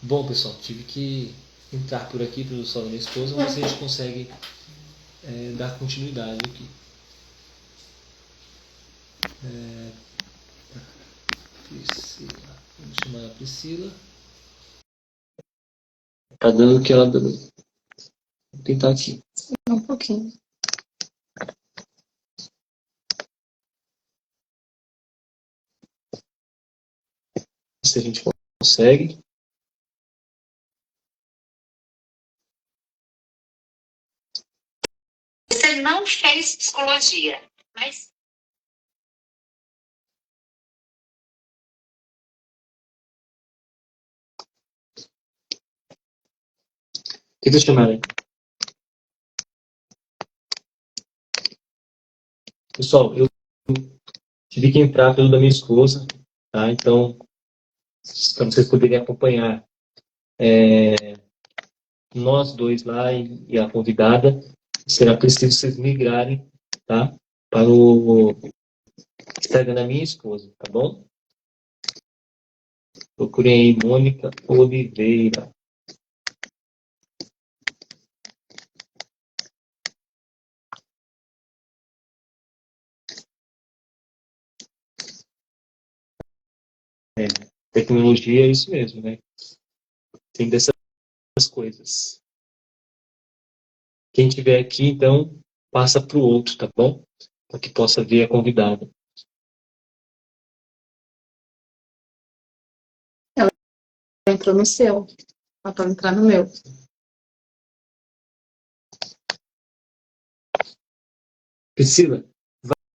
Bom, pessoal, tive que entrar por aqui pelo sala da minha esposa, mas a gente consegue dar continuidade aqui. Priscila. Vamos chamar a Priscila. Tá dando o que ela deu. Vou tentar aqui. Um pouquinho. Se a gente consegue. Você não fez psicologia, mas... Tenta chamar ela. Pessoal, eu tive que entrar pelo da minha esposa, tá? Então, para vocês poderem acompanhar nós dois lá e a convidada, será preciso vocês migrarem, tá? Para o Instagram da minha esposa, tá bom? Procurem aí Mônica Oliveira. Tecnologia é isso mesmo, né? Tem dessas coisas. Quem tiver aqui, então, passa para o outro, tá bom? Para que possa ver a convidada. Ela entrou no seu. Ela pode entrar no meu. Priscila,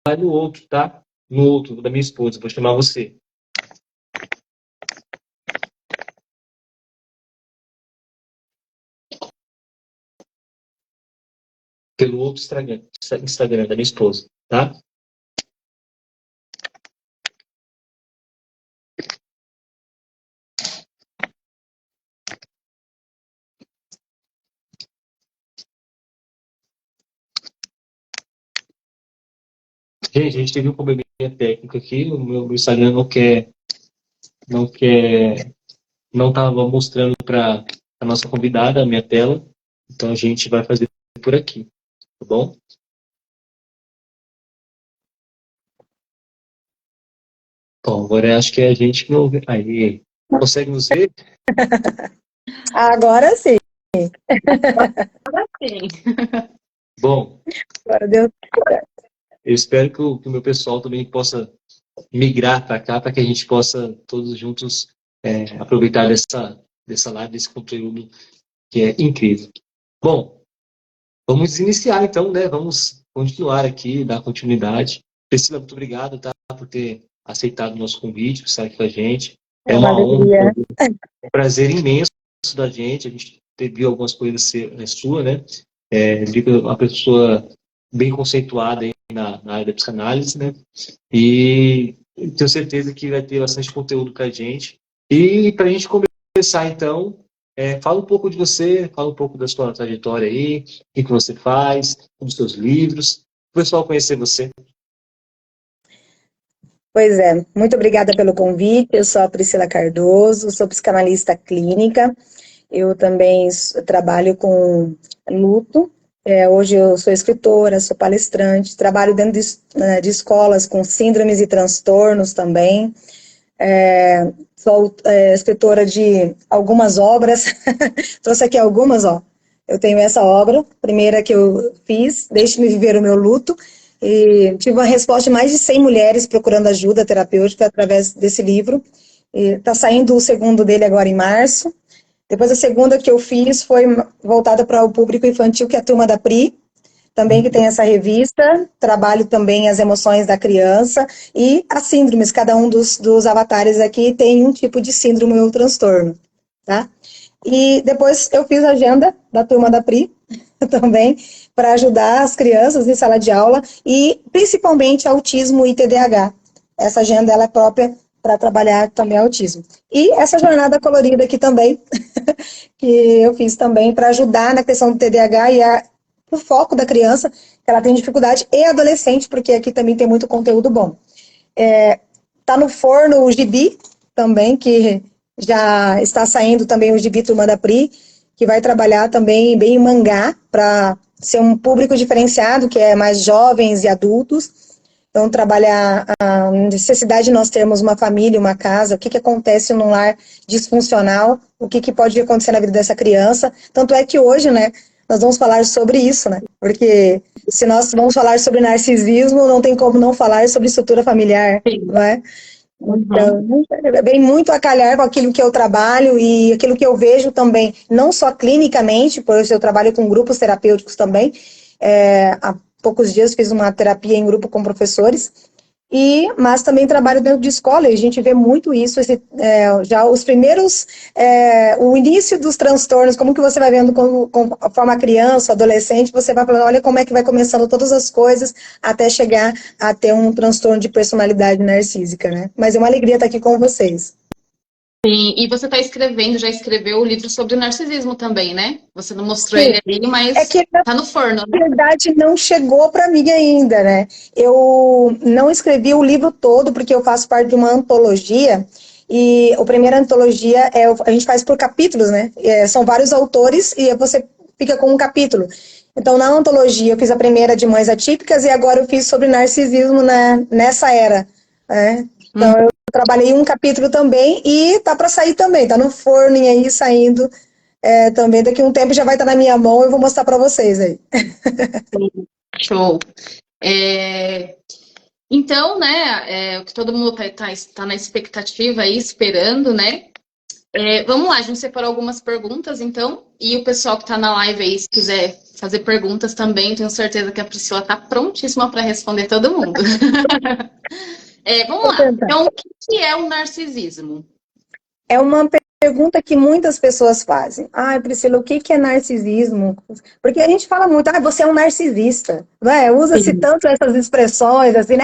vai no outro, tá? No outro, da minha esposa. Vou chamar você. Pelo outro Instagram da minha esposa, tá? Gente, a gente teve um probleminha técnico aqui. O meu Instagram não estava mostrando para a nossa convidada a minha tela. Então a gente vai fazer por aqui, tá bom? Bom, agora acho que é a gente que não vê. Aí, consegue nos ver? Agora sim. Agora sim. Bom, Agora deu certo. eu espero que o meu pessoal também possa migrar para cá, para que a gente possa todos juntos aproveitar dessa live, desse conteúdo que é incrível. Bom, vamos iniciar então, né? Vamos continuar aqui, dar continuidade. Priscila, muito obrigado, tá, por ter aceitado o nosso convite, por estar aqui com a gente. É É uma uma honra, alegria. um prazer imenso da gente. A gente viu algumas coisas sua, né? Vi que é uma pessoa bem conceituada aí na área da psicanálise, né? E tenho certeza que vai ter bastante conteúdo para a gente. E para a gente começar, então, fala um pouco de você, fala um pouco da sua trajetória aí, o que você faz, os seus livros, para o pessoal conhecer você. Pois é, muito obrigada pelo convite. Eu sou a Priscila Cardoso, sou psicanalista clínica. Eu também trabalho com luto. Hoje eu sou escritora, sou palestrante, trabalho dentro de escolas com síndromes e transtornos também. Sou escritora de algumas obras. Trouxe aqui algumas, ó. Eu tenho essa obra, primeira que eu fiz, Deixe-me Viver o Meu Luto, e tive uma resposta de mais de 100 mulheres procurando ajuda terapêutica através desse livro. Está saindo o segundo dele agora em março. Depois a segunda que eu fiz foi voltada para o público infantil, que é a Turma da Pri, também que tem essa revista, trabalho também as emoções da criança e as síndromes, cada um dos avatares aqui tem um tipo de síndrome ou transtorno, tá? E depois eu fiz a agenda da Turma da Pri, também, para ajudar as crianças em sala de aula e principalmente autismo e TDAH. Essa agenda ela é própria para trabalhar também autismo. E essa jornada colorida aqui também, que eu fiz também para ajudar na questão do TDAH e o foco da criança, que ela tem dificuldade, e adolescente, porque aqui também tem muito conteúdo bom. Tá no forno o gibi também, que já está saindo também o gibi Turma da Pri, que vai trabalhar também bem em mangá, para ser um público diferenciado, que é mais jovens e adultos. Então, trabalhar a necessidade de nós termos uma família, uma casa, o que acontece num lar disfuncional, o que pode acontecer na vida dessa criança. Tanto é que hoje, né, nós vamos falar sobre isso, né? Porque se nós vamos falar sobre narcisismo, não tem como não falar sobre estrutura familiar, não é? Então, vem muito a calhar com aquilo que eu trabalho e aquilo que eu vejo também, não só clinicamente, pois eu trabalho com grupos terapêuticos também. Há poucos dias fiz uma terapia em grupo com professores, mas também trabalho dentro de escola, e a gente vê muito isso, já os primeiros, o início dos transtornos, como que você vai vendo conforme a criança, adolescente, você vai falando, olha como é que vai começando todas as coisas, até chegar a ter um transtorno de personalidade narcísica, né? Mas é uma alegria estar aqui com vocês. Sim, e você está escrevendo, já escreveu o livro sobre o narcisismo também, né? Você não mostrou Sim. ele ali, mas tá no forno, né? Na verdade, não chegou para mim ainda, né? Eu não escrevi o livro todo, porque eu faço parte de uma antologia, e a primeira antologia a gente faz por capítulos, né? São vários autores, e você fica com um capítulo. Então, na antologia, eu fiz a primeira de Mães Atípicas, e agora eu fiz sobre narcisismo nessa era, né? Então, eu trabalhei um capítulo também, e tá para sair também, tá no forno e aí saindo. Também daqui a um tempo já vai estar na minha mão e eu vou mostrar para vocês aí. Show. Então, né, o que todo mundo tá na expectativa aí, esperando, né? Vamos lá, a gente separou algumas perguntas, então, e o pessoal que está na live aí, se quiser fazer perguntas também, tenho certeza que a Priscila está prontíssima para responder todo mundo. Vamos lá. Então, o que é o narcisismo? É uma pergunta que muitas pessoas fazem. Priscila, o que é narcisismo? Porque a gente fala muito, você é um narcisista, não é? Usa-se tanto essas expressões, assim,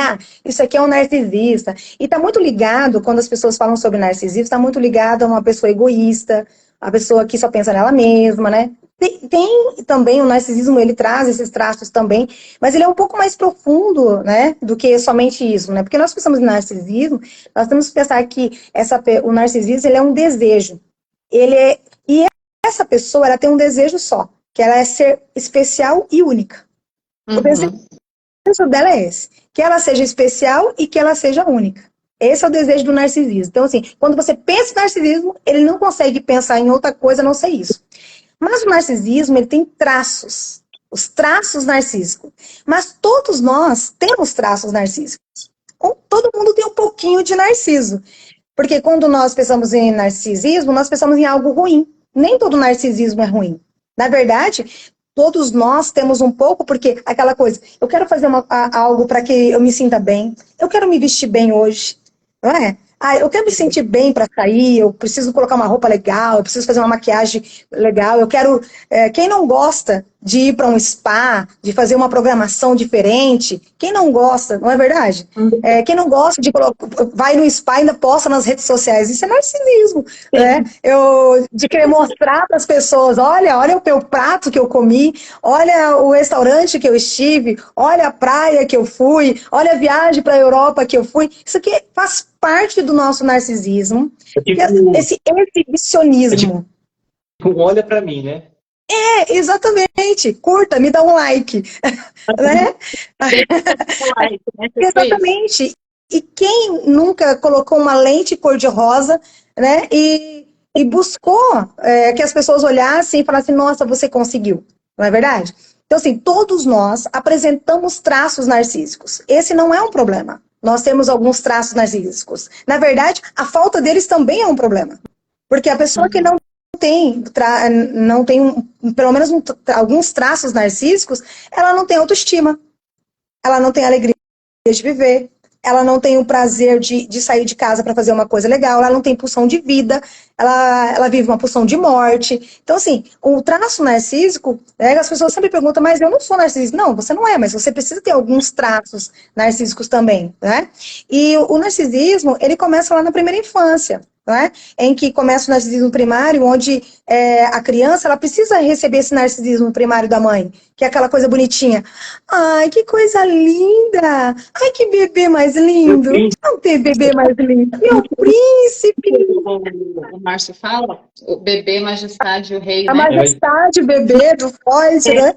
isso aqui é um narcisista. E está muito ligado, quando as pessoas falam sobre narcisismo, está muito ligado a uma pessoa egoísta, a pessoa que só pensa nela mesma, né? Tem também o narcisismo, ele traz esses traços também, mas ele é um pouco mais profundo, né, do que somente isso, né? Porque nós pensamos em narcisismo, nós temos que pensar que o narcisismo, ele é um desejo. E essa pessoa, ela tem um desejo só, que ela é ser especial e única. O desejo dela é esse, que ela seja especial e que ela seja única. Esse é o desejo do narcisismo. Então, assim, quando você pensa em narcisismo, ele não consegue pensar em outra coisa a não ser isso. Mas o narcisismo, ele tem traços, os traços narcísicos. Mas todos nós temos traços narcísicos. Todo mundo tem um pouquinho de narciso. Porque quando nós pensamos em narcisismo, nós pensamos em algo ruim. Nem todo narcisismo é ruim. Na verdade, todos nós temos um pouco, porque aquela coisa, eu quero fazer algo para que eu me sinta bem, eu quero me vestir bem hoje, não é? Eu quero me sentir bem para sair, eu preciso colocar uma roupa legal, eu preciso fazer uma maquiagem legal, eu quero... quem não gosta de ir para um spa, de fazer uma programação diferente, quem não gosta, não é verdade? Quem não gosta de vai no spa e ainda posta nas redes sociais, isso é narcisismo, né? De querer mostrar para as pessoas, olha o meu prato que eu comi, olha o restaurante que eu estive, olha a praia que eu fui, olha a viagem para a Europa que eu fui, isso aqui faz parte do nosso narcisismo, esse exibicionismo. Olha para mim, né? Exatamente. Curta, me dá um like. Né? Exatamente. E quem nunca colocou uma lente cor-de-rosa, né? E buscou que as pessoas olhassem e falassem, nossa, você conseguiu. Não é verdade? Então, assim, todos nós apresentamos traços narcísicos. Esse não é um problema. Nós temos alguns traços narcísicos. Na verdade, a falta deles também é um problema. Porque a pessoa que não tem pelo menos alguns traços narcísicos, ela não tem autoestima, ela não tem alegria de viver, ela não tem o prazer de sair de casa para fazer uma coisa legal, ela não tem pulsão de vida, ela vive uma pulsão de morte. Então, assim, o traço narcísico, as pessoas sempre perguntam, mas eu não sou narcisista. Não, você não é, mas você precisa ter alguns traços narcísicos também, né? E o narcisismo, ele começa lá na primeira infância. não é? Em que começa o narcisismo primário, onde a criança ela precisa receber esse narcisismo primário da mãe, que é aquela coisa bonitinha. Ai, que coisa linda! Ai, que bebê mais Meu lindo! príncipe, Não tem bebê mais lindo! Meu príncipe! O Márcio fala, o bebê, majestade, o rei, A né? majestade, o bebê do Freud, né?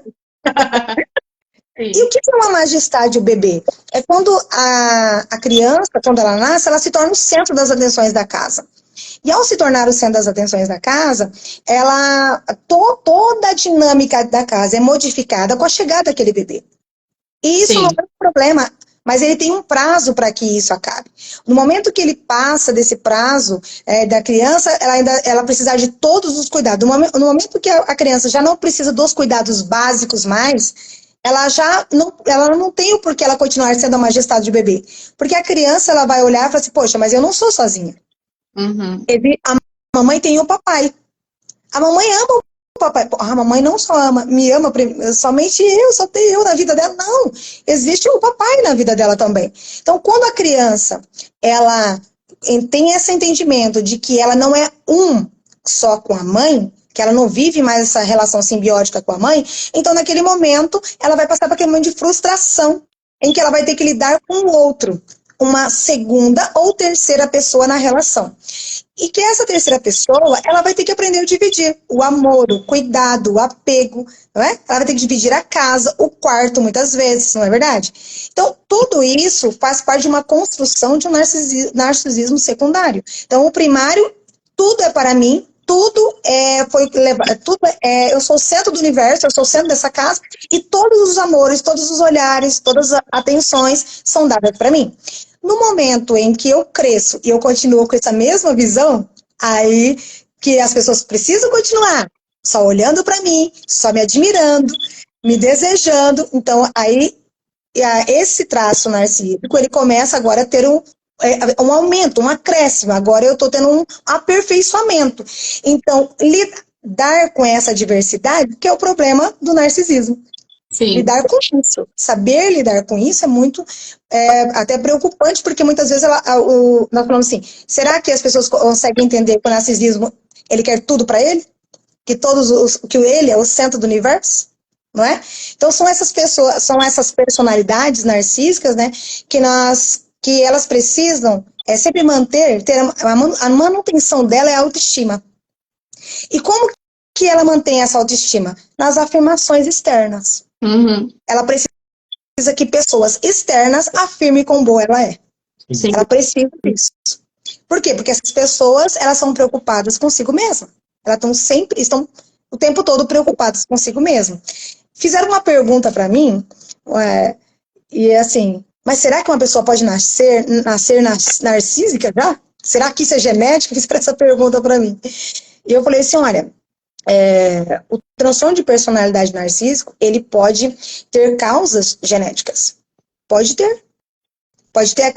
E o Sim, que é uma majestade, o bebê? É quando a criança, quando ela nasce, ela se torna o centro das atenções da casa. E ao se tornar o centro das atenções da casa, toda a dinâmica da casa é modificada com a chegada daquele bebê. E isso não sim, é um problema, mas ele tem um prazo para que isso acabe. No momento que ele passa desse prazo da criança, ela precisa de todos os cuidados. No momento que a criança já não precisa dos cuidados básicos mais, ela não tem o porquê ela continuar sendo a majestade de bebê. Porque a criança ela vai olhar e falar assim, poxa, mas eu não sou sozinha. uhum, A mamãe tem o papai. A mamãe ama o papai. A mamãe não só me ama somente eu, só tem eu na vida dela. Não, existe o papai na vida dela também. Então, quando a criança, ela tem esse entendimento de que ela não é um só com a mãe, que ela não vive mais essa relação simbiótica com a mãe, então naquele momento ela vai passar por aquele momento de frustração, em que ela vai ter que lidar com o outro, uma segunda ou terceira pessoa na relação. E que essa terceira pessoa, ela vai ter que aprender a dividir o amor, o cuidado, o apego, não é? Ela vai ter que dividir a casa, o quarto, muitas vezes, não é verdade? Então, tudo isso faz parte de uma construção de um narcisismo secundário. Então, o primário, tudo é para mim, eu sou o centro do universo, eu sou o centro dessa casa, e todos os amores, todos os olhares, todas as atenções são dadas para mim. No momento em que eu cresço e eu continuo com essa mesma visão, aí que as pessoas precisam continuar só olhando para mim, só me admirando, me desejando. Então, aí esse traço narcísico, ele começa agora a ter um aumento, um acréscimo. Agora eu estou tendo um aperfeiçoamento. Então, lidar com essa diversidade, que é o problema do narcisismo. sim, Lidar com isso. Saber lidar com isso é muito até preocupante, porque muitas vezes nós falamos assim, será que as pessoas conseguem entender que o narcisismo, ele quer tudo para ele? Que ele é o centro do universo? Não é? Então são essas pessoas, são essas personalidades narcísicas, né, que elas precisam sempre ter a manutenção dela é a autoestima. E como que ela mantém essa autoestima? Nas afirmações externas. uhum, Ela precisa que pessoas externas afirmem quão boa ela é. sim, Ela precisa disso. Por quê? Porque essas pessoas, elas são preocupadas consigo mesma. Elas estão o tempo todo preocupadas consigo mesma. Fizeram uma pergunta para mim, e é assim, mas será que uma pessoa pode nascer narcísica já? Será que isso é genética? Fizeram essa pergunta para mim. E eu falei assim, olha, o transtorno de personalidade narcísico, ele pode ter causas genéticas. Pode ter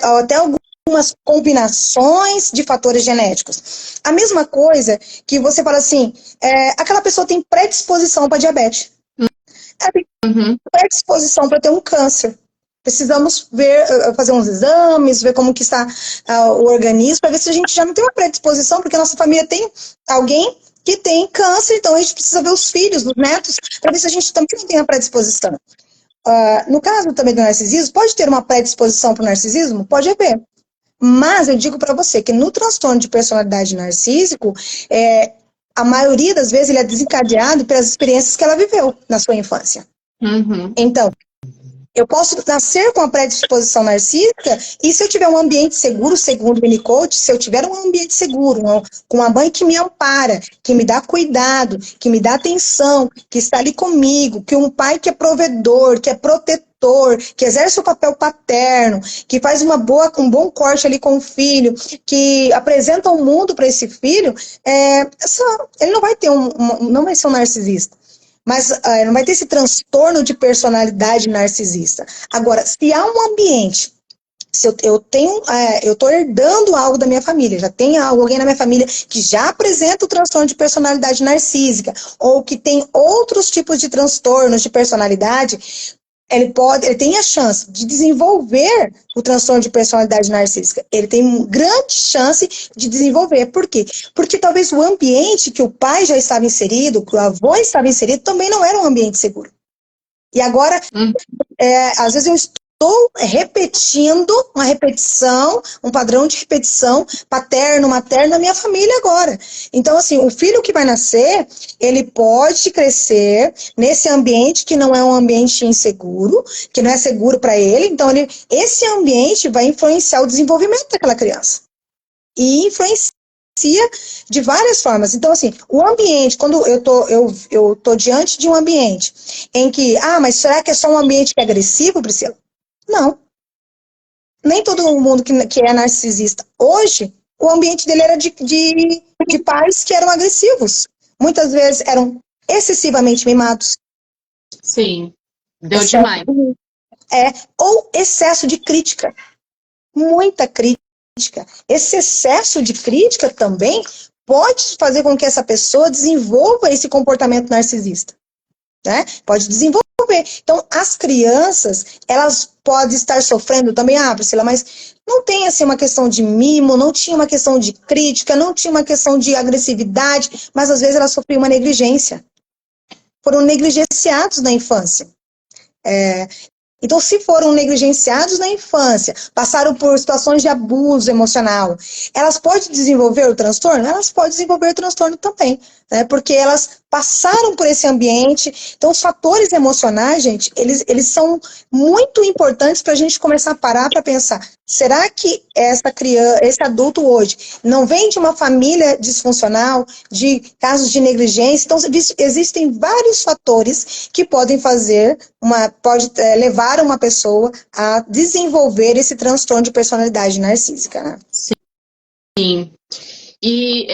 até algumas combinações de fatores genéticos. A mesma coisa que você fala assim, aquela pessoa tem predisposição para diabetes. Ela tem uhum, predisposição para ter um câncer. Precisamos fazer uns exames, ver como que está o organismo, para ver se a gente já não tem uma predisposição, porque a nossa família tem alguém que tem câncer, então a gente precisa ver os filhos, os netos, para ver se a gente também não tem a predisposição. No caso também do narcisismo, pode ter uma predisposição para o narcisismo? Pode haver. Mas eu digo para você que no transtorno de personalidade narcísico, a maioria das vezes ele é desencadeado pelas experiências que ela viveu na sua infância. uhum, Então, eu posso nascer com a predisposição narcísica e se eu tiver um ambiente seguro, segundo o Winnicott, se eu tiver um ambiente seguro, com uma mãe que me ampara, que me dá cuidado, que me dá atenção, que está ali comigo, que um pai que é provedor, que é protetor, que exerce o papel paterno, que faz um bom corte ali com o filho, que apresenta o mundo para esse filho, ele não vai ter não vai ser um narcisista. Mas não vai ter esse transtorno de personalidade narcisista. Agora, se há um ambiente, se eu estou herdando algo da minha família, já tem alguém na minha família que já apresenta o transtorno de personalidade narcísica, ou que tem outros tipos de transtornos de personalidade, ele tem a chance de desenvolver o transtorno de personalidade narcísica. Ele tem uma grande chance de desenvolver. Por quê? Porque talvez o ambiente que o pai já estava inserido, que o avô estava inserido, também não era um ambiente seguro. E agora, às vezes eu estou repetindo uma repetição, um padrão de repetição paterno, materno na minha família agora. Então, assim, o filho que vai nascer, ele pode crescer nesse ambiente que não é um ambiente inseguro, que não é seguro para ele. Então, esse ambiente vai influenciar o desenvolvimento daquela criança. E influencia de várias formas. Então, assim, o ambiente, quando eu tô diante de um ambiente em que, mas será que é só um ambiente que é agressivo, Priscila? Não. Nem todo mundo que é narcisista. Hoje, o ambiente dele era de pais que eram agressivos. Muitas vezes eram excessivamente mimados. Sim, deu demais. Ou excesso de crítica. Muita crítica. Esse excesso de crítica também pode fazer com que essa pessoa desenvolva esse comportamento narcisista. Né? Pode desenvolver. Então, as crianças, elas podem estar sofrendo também, Priscila, mas não tem assim uma questão de mimo, não tinha uma questão de crítica, não tinha uma questão de agressividade, mas às vezes elas sofriam uma negligência. Foram negligenciados na infância. Então, se foram negligenciados na infância, passaram por situações de abuso emocional, elas podem desenvolver o transtorno? Elas podem desenvolver o transtorno também, né? Porque elas passaram por esse ambiente. Então, os fatores emocionais, gente, eles são muito importantes para a gente começar a parar para pensar, será que essa criança, esse adulto hoje, não vem de uma família disfuncional, de casos de negligência? Então, existem vários fatores que podem levar uma pessoa a desenvolver esse transtorno de personalidade narcísica, né? Sim. E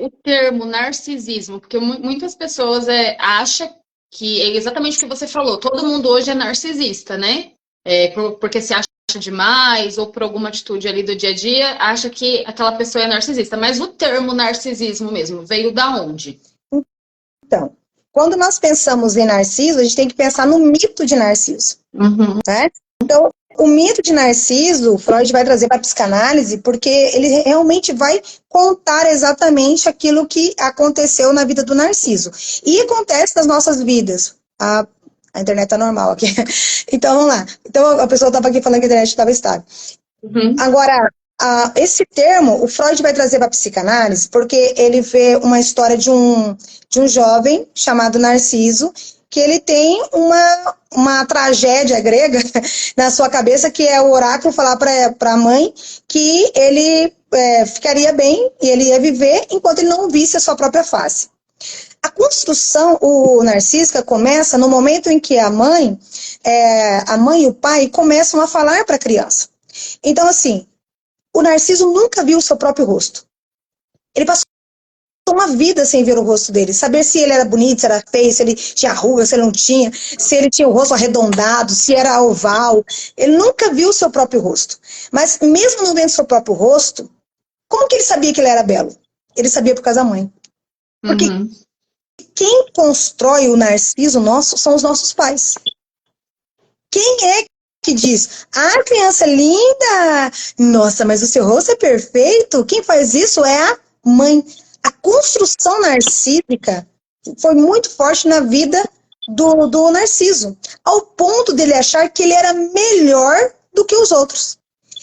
o termo narcisismo, porque muitas pessoas acham que é exatamente o que você falou, todo mundo hoje é narcisista, né? Porque se acha demais, ou por alguma atitude ali do dia a dia, acha que aquela pessoa é narcisista. Mas o termo narcisismo mesmo, veio da onde? Então, quando nós pensamos em Narciso, a gente tem que pensar no mito de Narciso. Uhum. Né? Então, o mito de Narciso, Freud vai trazer para a psicanálise, porque ele realmente vai contar exatamente aquilo que aconteceu na vida do Narciso. E acontece nas nossas vidas. A internet tá normal aqui. Então, vamos lá. Então, a pessoa estava aqui falando que a internet estava estável. Uhum. Agora, esse termo, o Freud vai trazer para a psicanálise, porque ele vê uma história de um jovem chamado Narciso, que ele tem uma tragédia grega na sua cabeça, que é o oráculo falar para a mãe que ele ficaria bem e ele ia viver enquanto ele não visse a sua própria face. A construção, o Narcísica começa no momento em que a mãe e o pai começam a falar para a criança. Então, assim, o Narciso nunca viu o seu próprio rosto. Ele passou uma vida sem ver o rosto dele, saber se ele era bonito, se era feio, se ele tinha ruga, se ele não tinha, se ele tinha o rosto arredondado, se era oval. Ele nunca viu o seu próprio rosto. Mas mesmo não vendo o seu próprio rosto, como que ele sabia que ele era belo? Ele sabia por causa da mãe. Porque quem constrói o Narciso nosso são os nossos pais. Quem é que diz, criança linda, nossa, mas o seu rosto é perfeito? Quem faz isso é a mãe. A construção narcísica foi muito forte na vida do Narciso, ao ponto dele achar que ele era melhor do que os outros.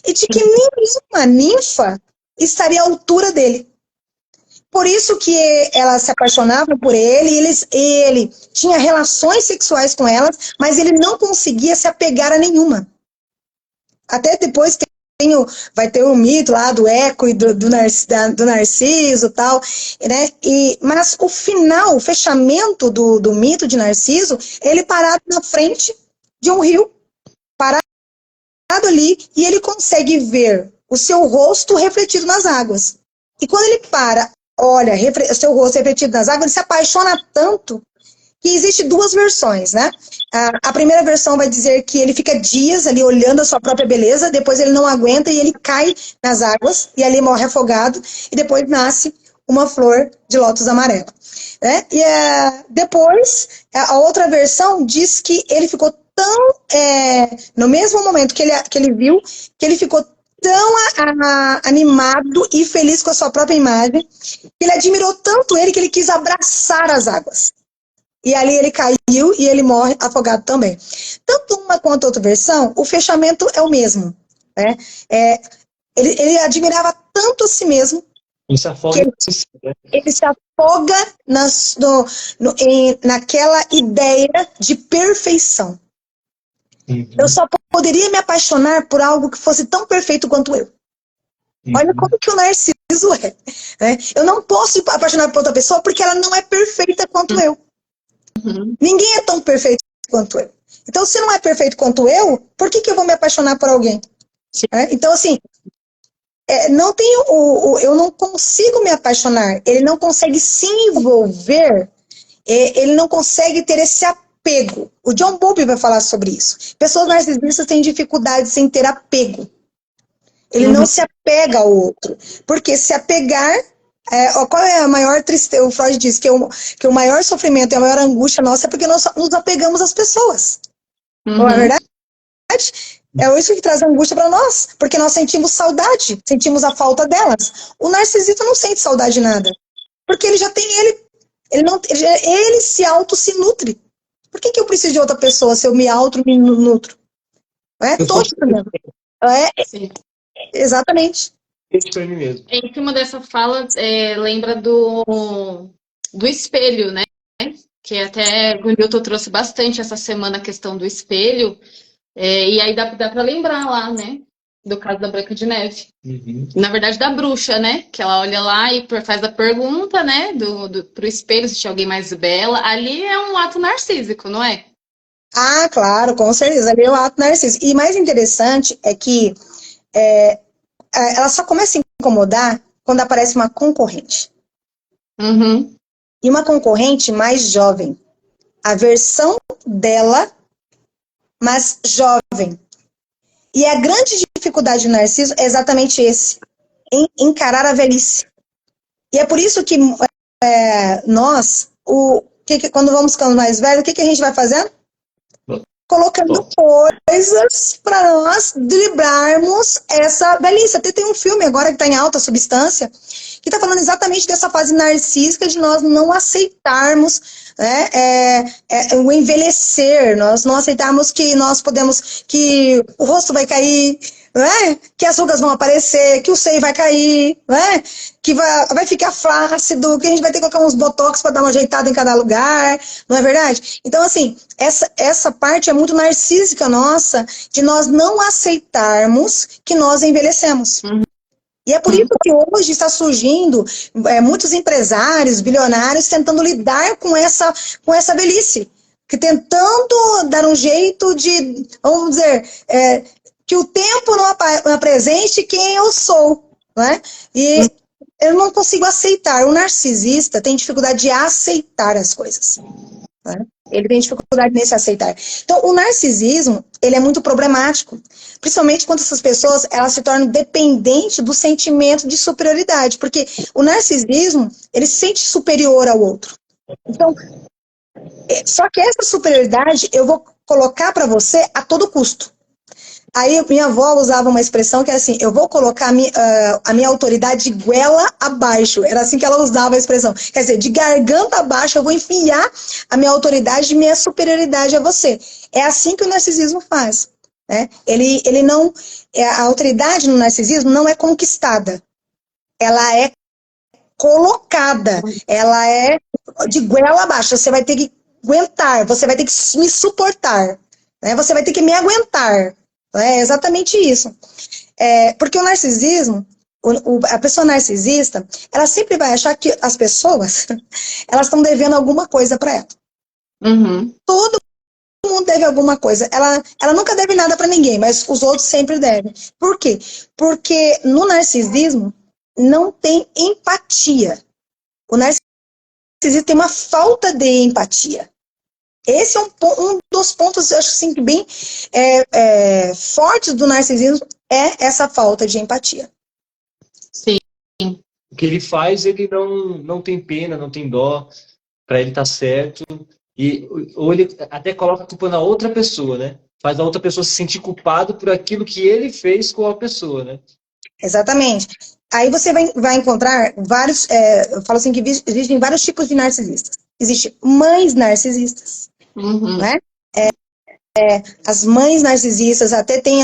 E de que nenhuma ninfa estaria à altura dele. Por isso que ela se apaixonava por ele, e ele tinha relações sexuais com elas, mas ele não conseguia se apegar a nenhuma. Até depois vai ter o mito lá do Eco e do Narciso e tal, né? Mas o final, o fechamento do mito de Narciso, ele parado na frente de um rio, parado ali, e ele consegue ver o seu rosto refletido nas águas. E quando ele olha o seu rosto refletido nas águas, ele se apaixona tanto que existe duas versões, né? A primeira versão vai dizer que ele fica dias ali olhando a sua própria beleza, depois ele não aguenta e ele cai nas águas, e ali morre afogado, e depois nasce uma flor de lótus amarelo. Né? E depois, a outra versão diz que ele ficou tão, no mesmo momento que ele viu, que ele ficou tão animado e feliz com a sua própria imagem, que ele admirou tanto ele que ele quis abraçar as águas. E ali ele caiu e ele morre afogado também. Tanto uma quanto a outra versão, o fechamento é o mesmo. Né? Ele admirava tanto a si mesmo, Ele se afoga em si, né? ele se afoga naquela ideia de perfeição. Eu só poderia me apaixonar por algo que fosse tão perfeito quanto eu. Olha como que o narciso é. Né? Eu não posso me apaixonar por outra pessoa porque ela não é perfeita quanto eu. Ninguém é tão perfeito quanto eu. Então, se não é perfeito quanto eu, por que eu vou me apaixonar por alguém? Então, assim, eu não consigo me apaixonar. Ele não consegue se envolver, ele não consegue ter esse apego. O John Bowlby vai falar sobre isso. Pessoas narcisistas têm dificuldades em ter apego. Ele não se apega ao outro. Porque se apegar... qual é a maior tristeza? O Freud diz que o maior sofrimento e a maior angústia nossa é porque nós nos apegamos às pessoas. Não é verdade? É isso que traz angústia para nós, porque nós sentimos saudade, sentimos a falta delas. O narcisista não sente saudade de nada, porque ele já tem ele se se nutre. Por que eu preciso de outra pessoa se eu me nutro? Todos também. Exatamente. Para mim mesmo. Em cima dessa fala, lembra do espelho, né? Que até o Newton trouxe bastante essa semana a questão do espelho. E aí dá para lembrar lá, né? Do caso da Branca de Neve. Na verdade, da bruxa, né? Que ela olha lá e faz a pergunta, né? Pro espelho, se tinha alguém mais bela. Ali é um ato narcísico, não é? Ah, claro, com certeza. Ali é um ato narcísico. E mais interessante é que ela só começa a incomodar quando aparece uma concorrente. E uma concorrente mais jovem. A versão dela, mas jovem. E a grande dificuldade do narciso é exatamente esse, em encarar a velhice. E é por isso que nós, quando vamos ficando mais velhos, o que a gente vai fazendo? Colocando coisas para nós driblharmos essa velhice. Até tem um filme agora que está em alta substância, que está falando exatamente dessa fase narcísica de nós não aceitarmos o envelhecer, nós não aceitarmos que nós podemos, que o rosto vai cair, que as rugas vão aparecer, que o seio vai cair, que vai ficar flácido, que a gente vai ter que colocar uns botox para dar uma ajeitada em cada lugar, não é verdade? Então, assim, essa parte é muito narcísica nossa, de nós não aceitarmos que nós envelhecemos. E é por isso que hoje está surgindo muitos empresários, bilionários, tentando lidar com essa velhice, que tentando dar um jeito de, vamos dizer, que o tempo não apresente quem eu sou, né? E eu não consigo aceitar. O narcisista tem dificuldade de aceitar as coisas. Né? Ele tem dificuldade nesse aceitar. Então, o narcisismo, ele é muito problemático. Principalmente quando essas pessoas, elas se tornam dependentes do sentimento de superioridade. Porque o narcisismo, ele se sente superior ao outro. Então, só que essa superioridade, eu vou colocar para você a todo custo. Aí minha avó usava uma expressão que é assim, eu vou colocar a minha autoridade de goela abaixo. Era assim que ela usava a expressão. Quer dizer, de garganta abaixo eu vou enfiar a minha autoridade e minha superioridade a você. É assim que o narcisismo faz. Né? Ele não... A autoridade no narcisismo não é conquistada. Ela é colocada. Ela é de goela abaixo. Você vai ter que aguentar. Você vai ter que me suportar. Né? Você vai ter que me aguentar. É exatamente isso. Porque o narcisismo, a pessoa narcisista, ela sempre vai achar que as pessoas, elas estão devendo alguma coisa para ela. Todo mundo deve alguma coisa. Ela nunca deve nada para ninguém, mas os outros sempre devem. Por quê? Porque no narcisismo não tem empatia. O narcisismo tem uma falta de empatia. Esse é um dos pontos, eu acho assim, bem fortes do narcisismo, é essa falta de empatia. Sim. O que ele faz, ele não tem pena, não tem dó, para ele tá certo. Ou ele até coloca a culpa na outra pessoa, né? Faz a outra pessoa se sentir culpado por aquilo que ele fez com a pessoa, né? Exatamente. Aí você vai encontrar vários, eu falo assim que existem vários tipos de narcisistas. Existem mães narcisistas, né? As mães narcisistas, até tem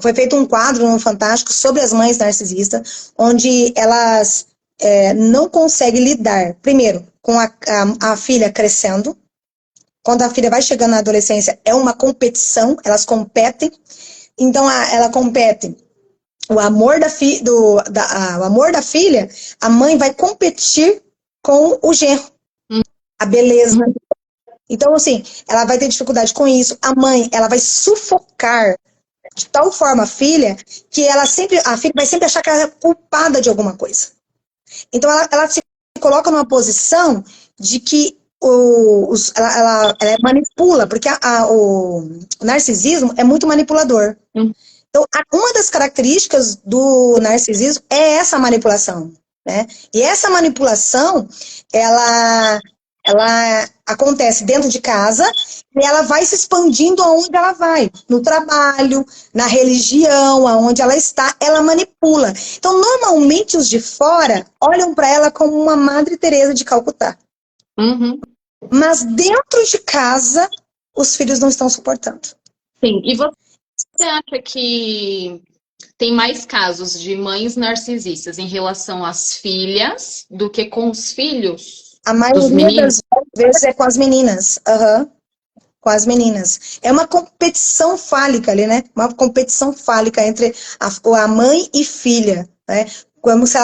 foi feito um quadro no Fantástico sobre as mães narcisistas, onde elas não conseguem lidar, primeiro, com a filha crescendo. Quando a filha vai chegando na adolescência, é uma competição, elas competem. Então, ela compete o amor o amor da filha, a mãe vai competir com o genro, a beleza. Então, assim, ela vai ter dificuldade com isso. A mãe, ela vai sufocar de tal forma a filha que a filha vai sempre achar que ela é culpada de alguma coisa. Então, ela se coloca numa posição de que ela manipula, porque o narcisismo é muito manipulador. Então, uma das características do narcisismo é essa manipulação, né? E essa manipulação, ela acontece dentro de casa e ela vai se expandindo aonde ela vai, no trabalho, na religião, aonde ela está, ela manipula. Então, normalmente os de fora olham para ela como uma Madre Teresa de Calcutá. Mas dentro de casa, os filhos não estão suportando. Sim, e você acha que tem mais casos de mães narcisistas em relação às filhas do que com os filhos? A maioria das vezes é com as meninas. Com as meninas. É uma competição fálica ali, né? Uma competição fálica entre a mãe e filha, né? Como se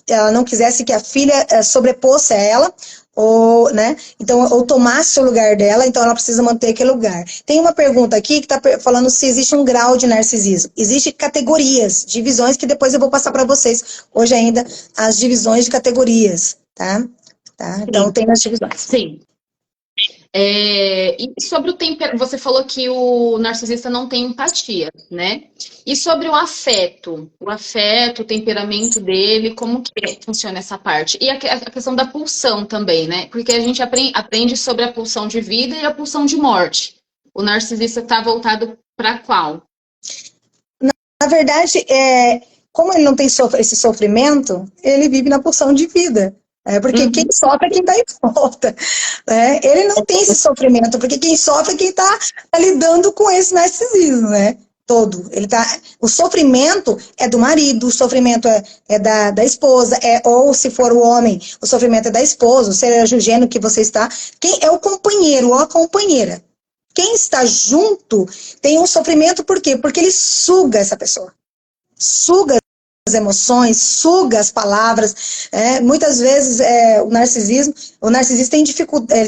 ela não quisesse que a filha sobreposse a ela, ou tomasse o lugar dela, então ela precisa manter aquele lugar. Tem uma pergunta aqui que está falando se existe um grau de narcisismo. Existem categorias, divisões, que depois eu vou passar para vocês, hoje ainda, as divisões de categorias, tá? Então tem as divisões. Sim. E sobre o temperamento, você falou que o narcisista não tem empatia, né? E sobre o afeto, o temperamento dele, como que funciona essa parte? E a questão da pulsão também, né? Porque a gente aprende sobre a pulsão de vida e a pulsão de morte. O narcisista está voltado para qual? Na verdade, como ele não tem esse sofrimento, ele vive na pulsão de vida. Porque quem sofre é quem está em volta. Né? Ele não tem esse sofrimento, porque quem sofre é quem está lidando com esse narcisismo, né? Todo. O sofrimento é do marido, o sofrimento é da esposa, ou se for o homem, o sofrimento é da esposa, seja o gênero que você está. Quem é o companheiro ou a companheira? Quem está junto tem um sofrimento, por quê? Porque ele suga essa pessoa. Suga as emoções, suga as palavras. Muitas vezes o narcisista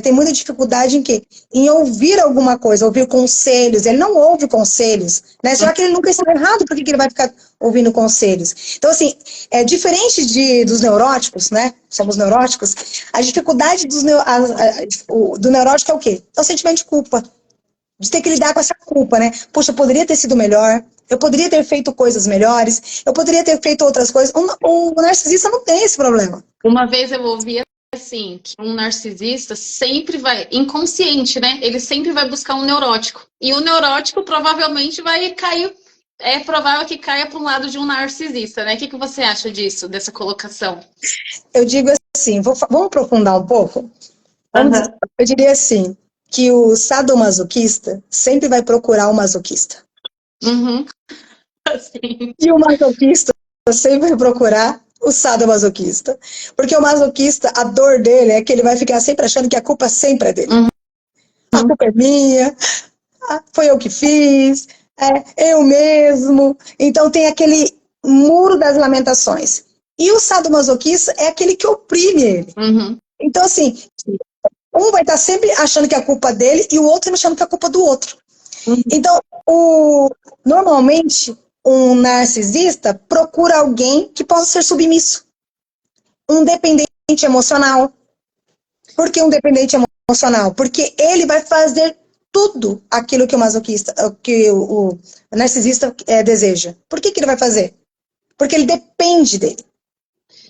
tem muita dificuldade em quê? Em ouvir alguma coisa, ouvir conselhos. Ele não ouve conselhos, né? Só que ele nunca está errado, por que ele vai ficar ouvindo conselhos? Então, assim, diferente dos neuróticos, né? Somos neuróticos, a dificuldade do neurótico é o quê? É o sentimento de culpa. De ter que lidar com essa culpa, né? Poxa, eu poderia ter sido melhor, eu poderia ter feito coisas melhores, eu poderia ter feito outras coisas. O narcisista não tem esse problema. Uma vez eu ouvi assim, que um narcisista sempre vai, inconsciente, né? Ele sempre vai buscar um neurótico. E o neurótico provavelmente vai cair, é provável que caia para um lado de um narcisista, né? O que você acha disso, dessa colocação? Eu digo assim, vamos aprofundar um pouco? Eu diria assim, que o sadomasoquista sempre vai procurar o masoquista. E o masoquista sempre vai procurar o sadomasoquista. Porque o masoquista, a dor dele é que ele vai ficar sempre achando que a culpa sempre é dele. A culpa é minha, foi eu que fiz, eu mesmo. Então tem aquele muro das lamentações. E o sadomasoquista é aquele que oprime ele. Então, assim, um vai estar sempre achando que é a culpa dele e o outro achando que é a culpa do outro. Então, normalmente, um narcisista procura alguém que possa ser submisso. Um dependente emocional. Por que um dependente emocional? Porque ele vai fazer tudo aquilo que o narcisista deseja. Por que ele vai fazer? Porque ele depende dele.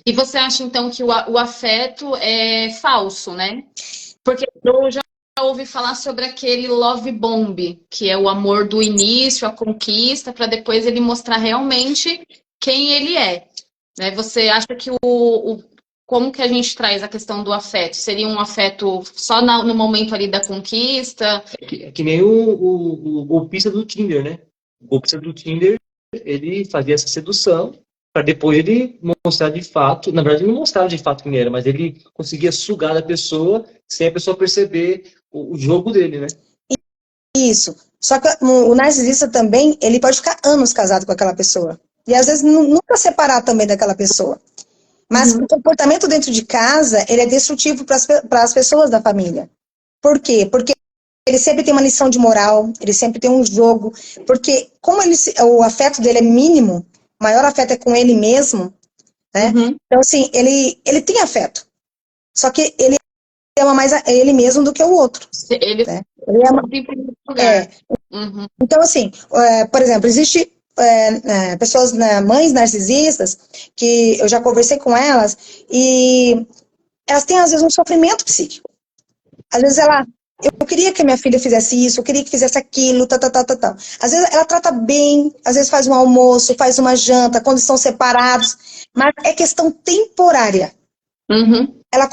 E você acha, então, que o afeto é falso, né? Porque eu já ouvi falar sobre aquele love bomb, que é o amor do início, a conquista, para depois ele mostrar realmente quem ele é. Né? Você acha que como que a gente traz a questão do afeto? Seria um afeto só no momento ali da conquista? Que nem o golpista do Tinder, né? O golpista do Tinder, ele fazia essa sedução para depois ele mostrar de fato, na verdade ele não mostrava de fato quem era, mas ele conseguia sugar da pessoa sem a pessoa perceber o jogo dele, né? Isso. Só que o narcisista também, ele pode ficar anos casado com aquela pessoa. E às vezes nunca separar também daquela pessoa. Mas o comportamento dentro de casa, ele é destrutivo para as pessoas da família. Por quê? Porque ele sempre tem uma lição de moral, ele sempre tem um jogo. Porque como o afeto dele é mínimo, o maior afeto é com ele mesmo, né? Então, assim, ele tem afeto. Só que ele ama mais ele mesmo do que o outro. Ele né? Ele ama... em primeiro lugar. Então, assim, por exemplo, existe pessoas, mães narcisistas, que eu já conversei com elas, e elas têm, às vezes, um sofrimento psíquico. Às vezes eu queria que a minha filha fizesse isso, eu queria que fizesse aquilo, tal. Às vezes ela trata bem, às vezes faz um almoço, faz uma janta, quando estão separados, mas é questão temporária. Ela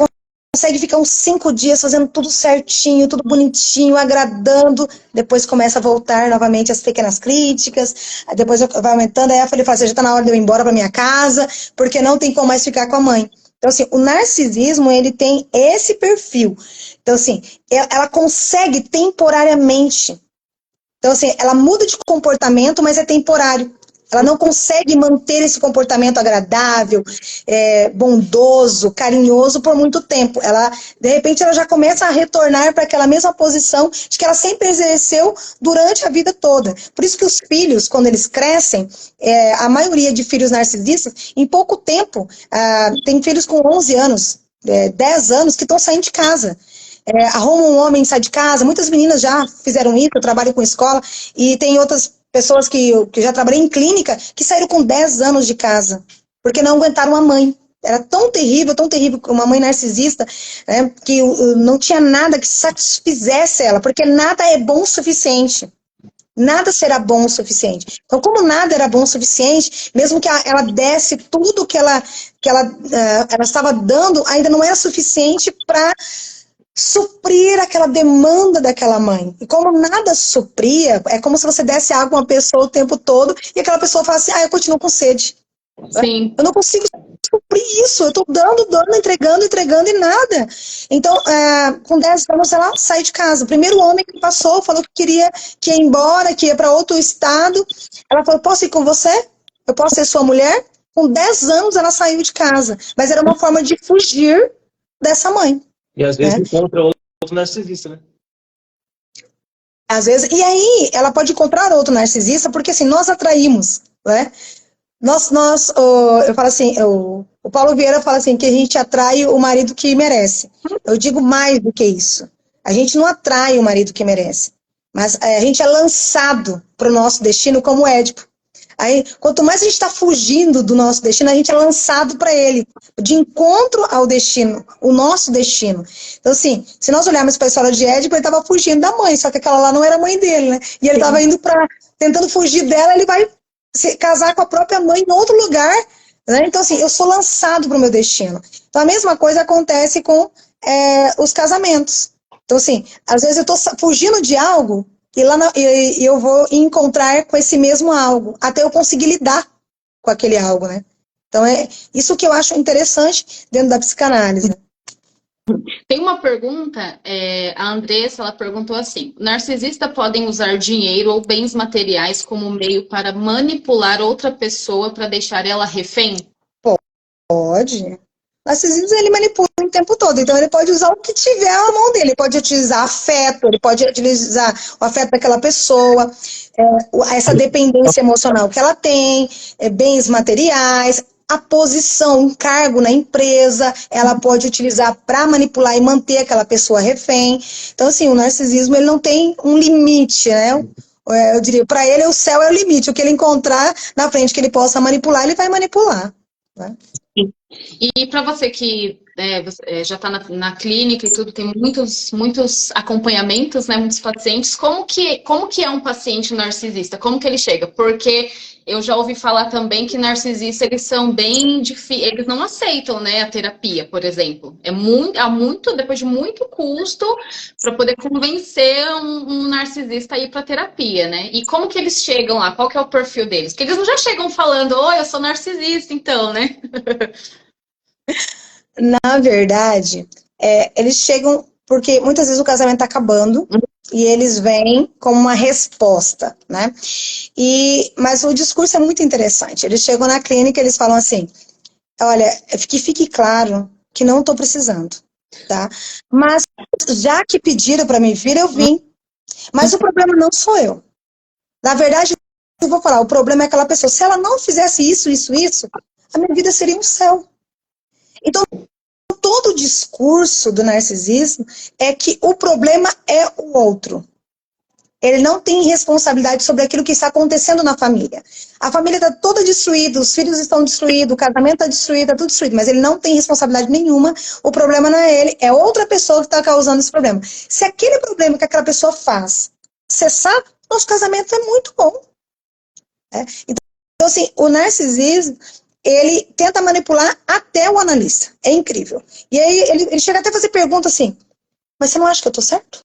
consegue ficar uns 5 dias fazendo tudo certinho, tudo bonitinho, agradando, depois começa a voltar novamente as pequenas críticas, aí depois vai aumentando, aí a filha fala assim, já está na hora de eu ir embora para minha casa, porque não tem como mais ficar com a mãe. Então, assim, o narcisismo, ele tem esse perfil. Então, assim, ela consegue temporariamente. Então, assim, ela muda de comportamento, mas é temporário. Ela não consegue manter esse comportamento agradável, bondoso, carinhoso por muito tempo. De repente, ela já começa a retornar para aquela mesma posição de que ela sempre exerceu durante a vida toda. Por isso que os filhos, quando eles crescem, a maioria de filhos narcisistas, em pouco tempo, tem filhos com 11 anos, 10 anos, que estão saindo de casa. Arrumam um homem, sai de casa. Muitas meninas já fizeram isso, eu trabalho com escola, e tem outras pessoas que já trabalhei em clínica, que saíram com 10 anos de casa, porque não aguentaram a mãe. Era tão terrível, uma mãe narcisista, né, que não tinha nada que satisfizesse ela, porque nada é bom o suficiente. Nada será bom o suficiente. Então, como nada era bom o suficiente, mesmo que ela desse tudo que ela estava dando, ainda não era suficiente para suprir aquela demanda daquela mãe. E como nada supria, é como se você desse água a uma pessoa o tempo todo e aquela pessoa fala assim, eu continuo com sede. Sim. Eu não consigo suprir isso, eu estou dando, entregando e nada. Então, com 10 anos ela sai de casa. O primeiro homem que passou falou que ia embora, que ia para outro estado. Ela falou, posso ir com você? Eu posso ser sua mulher? Com 10 anos ela saiu de casa. Mas era uma forma de fugir dessa mãe. E às vezes encontra outro narcisista, né? Às vezes, e aí ela pode comprar outro narcisista, porque assim, nós atraímos, né? Eu falo assim, o Paulo Vieira fala assim, que a gente atrai o marido que merece. Eu digo mais do que isso. A gente não atrai o marido que merece, mas a gente é lançado para o nosso destino como Édipo. Aí, quanto mais a gente está fugindo do nosso destino, a gente é lançado para ele, de encontro ao destino, o nosso destino. Então, assim, se nós olharmos para a história de Édipo, ele estava fugindo da mãe, só que aquela lá não era a mãe dele, né? E ele estava indo tentando fugir dela, ele vai se casar com a própria mãe em outro lugar, né? Então, assim, eu sou lançado para o meu destino. Então, a mesma coisa acontece com os casamentos. Então, assim, às vezes eu estou fugindo de algo, e eu vou encontrar com esse mesmo algo, até eu conseguir lidar com aquele algo, né? Então, é isso que eu acho interessante dentro da psicanálise. Tem uma pergunta, a Andressa, ela perguntou assim, narcisistas podem usar dinheiro ou bens materiais como meio para manipular outra pessoa para deixar ela refém? Pode. O narcisismo, ele manipula o tempo todo, então ele pode usar o que tiver à mão dele, ele pode utilizar afeto, ele pode utilizar o afeto daquela pessoa, essa dependência emocional que ela tem, bens materiais, a posição, um cargo na empresa, ela pode utilizar para manipular e manter aquela pessoa refém. Então, assim, o narcisismo, ele não tem um limite, né? Eu diria, para ele, o céu é o limite, o que ele encontrar na frente que ele possa manipular, ele vai manipular, né? E para você que já está na clínica e tudo, tem muitos acompanhamentos, né, muitos pacientes, como que é um paciente narcisista? Como que ele chega? Porque eu já ouvi falar também que narcisistas, eles são bem difíceis, eles não aceitam, né, a terapia, por exemplo. Depois de muito custo para poder convencer um narcisista a ir para terapia, né? E como que eles chegam lá? Qual que é o perfil deles? Porque eles não já chegam falando, oi, eu sou narcisista, então, né? Na verdade, eles chegam porque muitas vezes o casamento está acabando e eles vêm como uma resposta, né? Mas o discurso é muito interessante. Eles chegam na clínica e eles falam assim, olha, que fique claro que não estou precisando, tá? Mas já que pediram para me vir, eu vim. Mas o problema não sou eu. Na verdade, eu vou falar, o problema é aquela pessoa. Se ela não fizesse isso, a minha vida seria um céu. Então, todo o discurso do narcisismo é que o problema é o outro. Ele não tem responsabilidade sobre aquilo que está acontecendo na família. A família está toda destruída, os filhos estão destruídos, o casamento está destruído, está tudo destruído, mas ele não tem responsabilidade nenhuma. O problema não é ele, é outra pessoa que está causando esse problema. Se aquele problema que aquela pessoa faz cessar, nosso casamento é muito bom. Então, assim, o narcisismo, ele tenta manipular até o analista. É incrível. E aí ele chega até a fazer pergunta assim, mas você não acha que eu tô certo?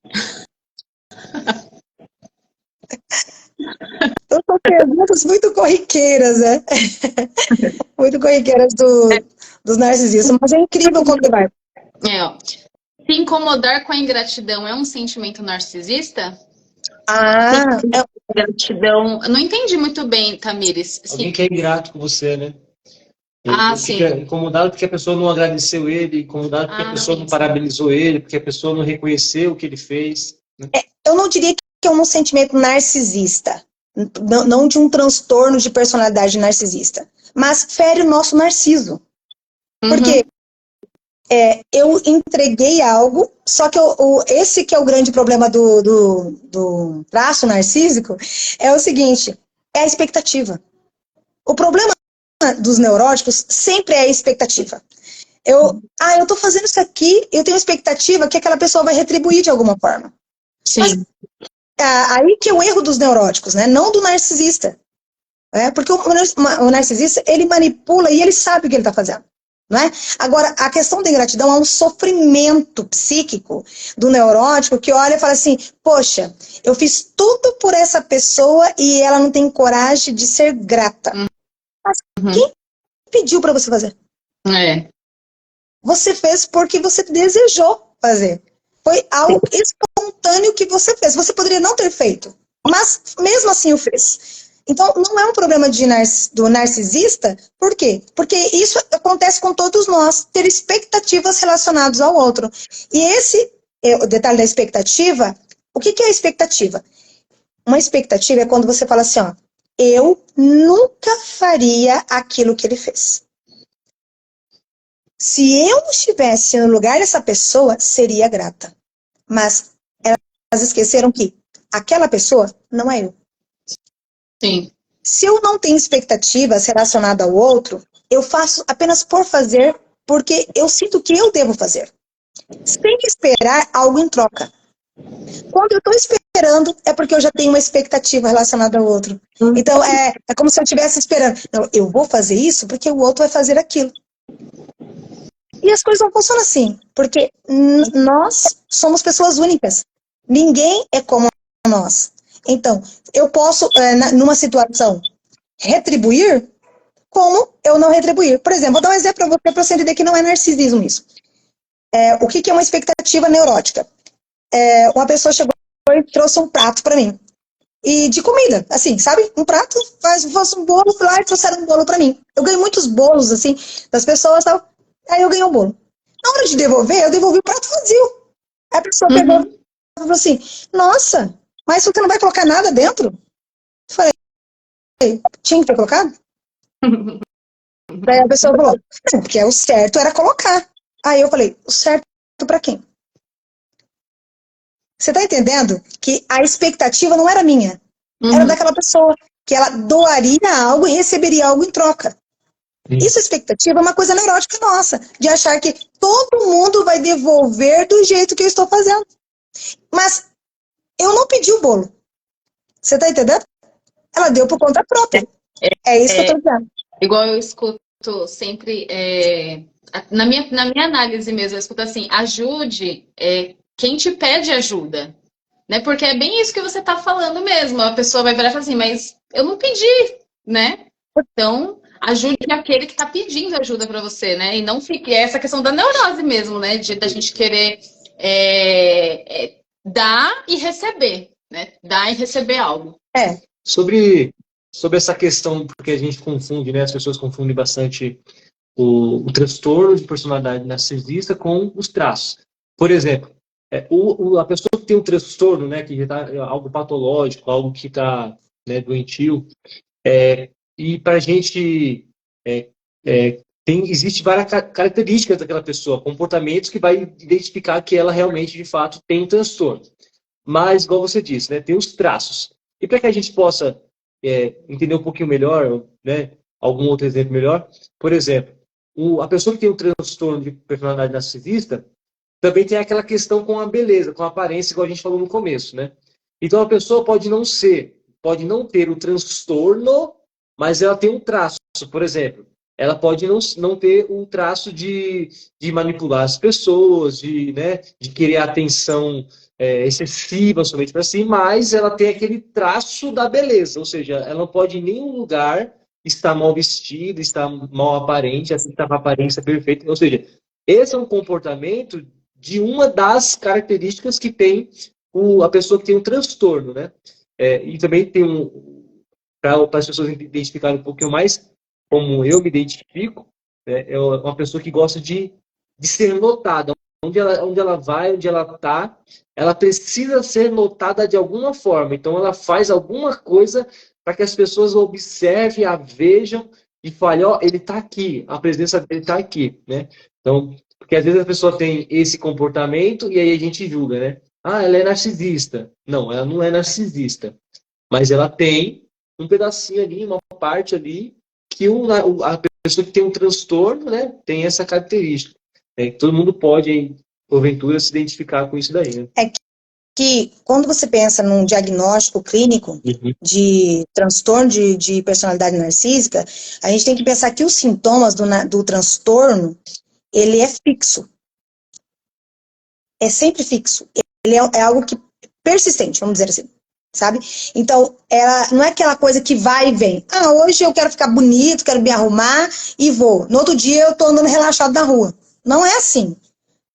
Então, são perguntas muito corriqueiras, né? Muito corriqueiras dos narcisistas. Mas é incrível como ele vai. Ó. Se incomodar com a ingratidão é um sentimento narcisista? Ingratidão. Eu não entendi muito bem, Tamires. Alguém que é ingrato com você, né? Ele fica incomodado porque a pessoa não agradeceu ele, incomodado porque a pessoa não parabenizou ele, porque a pessoa não reconheceu o que ele fez. Né? Eu não diria que é um sentimento narcisista, não de um transtorno de personalidade narcisista, mas fere o nosso narciso. Porque eu entreguei algo, só que esse que é o grande problema do traço narcísico, é o seguinte, é a expectativa. O problema dos neuróticos sempre é a expectativa. Eu tô fazendo isso aqui, eu tenho expectativa que aquela pessoa vai retribuir de alguma forma. Sim. Mas, aí que é o erro dos neuróticos, né? Não do narcisista. Porque o narcisista, ele manipula e ele sabe o que ele está fazendo. Não é? Agora, a questão da ingratidão é um sofrimento psíquico do neurótico que olha e fala assim, poxa, eu fiz tudo por essa pessoa e ela não tem coragem de ser grata. Mas quem pediu para você fazer? Você fez porque você desejou fazer. Foi algo espontâneo que você fez. Você poderia não ter feito, mas mesmo assim o fez. Então, não é um problema do narcisista, por quê? Porque isso acontece com todos nós, ter expectativas relacionadas ao outro. E esse é o detalhe da expectativa. O que é a expectativa? Uma expectativa é quando você fala assim, ó, eu nunca faria aquilo que ele fez. Se eu estivesse no lugar dessa pessoa, seria grata. Mas elas esqueceram que aquela pessoa não é eu. Sim. Se eu não tenho expectativas relacionadas ao outro, eu faço apenas por fazer, porque eu sinto que eu devo fazer. Sem esperar algo em troca. Quando eu estou esperando, é porque eu já tenho uma expectativa relacionada ao outro. Então, é como se eu estivesse esperando. Não, eu vou fazer isso porque o outro vai fazer aquilo. E as coisas não funcionam assim, porque nós somos pessoas únicas. Ninguém é como nós. Então, eu posso, numa situação, retribuir, como eu não retribuir. Por exemplo, vou dar um exemplo para você entender que não é narcisismo isso. O que é uma expectativa neurótica? Uma pessoa chegou e trouxe um prato para mim. E de comida, assim, sabe? Um prato, faz um bolo, fui lá e trouxeram um bolo para mim. Eu ganhei muitos bolos, assim, das pessoas, tal. Aí eu ganhei um bolo. Na hora de devolver, eu devolvi o prato vazio. Aí a pessoa pegou e falou assim, nossa, mas você não vai colocar nada dentro? Eu falei, tinha que ter colocado? Daí a pessoa falou, não, porque o certo era colocar. Aí eu falei, o certo pra quem? Você tá entendendo? Que a expectativa não era minha. Era daquela pessoa. Que ela doaria algo e receberia algo em troca. Isso, expectativa é uma coisa neurótica nossa, de achar que todo mundo vai devolver do jeito que eu estou fazendo. Mas eu não pedi o bolo. Você tá entendendo? Ela deu por conta própria. É isso que eu tô dizendo. Igual eu escuto sempre, na minha análise mesmo, eu escuto assim, ajude quem te pede ajuda. Né? Porque é bem isso que você tá falando mesmo. A pessoa vai virar e falar assim, mas eu não pedi, né? Então, ajude aquele que tá pedindo ajuda para você, né? E não fique essa questão da neurose mesmo, né? Da gente querer dar e receber, né? Dar e receber algo. Sobre essa questão, porque a gente confunde, né? As pessoas confundem bastante o transtorno de personalidade narcisista com os traços. Por exemplo, a pessoa que tem um transtorno, né, que já está algo patológico, algo que está, né, doentio, e para a gente existe várias características daquela pessoa, comportamentos que vai identificar que ela realmente, de fato, tem um transtorno. Mas, igual você disse, né, tem os traços. E para que a gente possa entender um pouquinho melhor, né, algum outro exemplo melhor, por exemplo, a pessoa que tem um transtorno de personalidade narcisista também tem aquela questão com a beleza, com a aparência, igual a gente falou no começo, né? Então a pessoa pode não ter o transtorno, mas ela tem um traço, por exemplo. Ela pode não ter um traço de manipular as pessoas, né, de querer atenção excessiva somente para si, mas ela tem aquele traço da beleza, ou seja, ela não pode em nenhum lugar estar mal vestida, estar mal aparente, estar com a aparência perfeita, ou seja, esse é um comportamento de uma das características que tem a pessoa que tem um transtorno, né? E também tem para as pessoas identificarem um pouquinho mais como eu me identifico, né, é uma pessoa que gosta de ser notada. Onde ela vai, onde ela está, ela precisa ser notada de alguma forma. Então, ela faz alguma coisa para que as pessoas observem, a vejam e falem, ó, ele está aqui, a presença dele está aqui, né? Então, porque às vezes a pessoa tem esse comportamento e aí a gente julga, né? Ah, ela é narcisista. Não, ela não é narcisista. Mas ela tem um pedacinho ali, uma parte ali, que a pessoa que tem um transtorno, né, tem essa característica. Todo mundo pode, porventura, se identificar com isso daí, né? Que quando você pensa num diagnóstico clínico de transtorno de personalidade narcísica, a gente tem que pensar que os sintomas do transtorno, ele é fixo. É sempre fixo. Ele é algo que persistente, vamos dizer assim, sabe? Então, não é aquela coisa que vai e vem. Ah, hoje eu quero ficar bonito, quero me arrumar e vou. No outro dia eu tô andando relaxado na rua. Não é assim.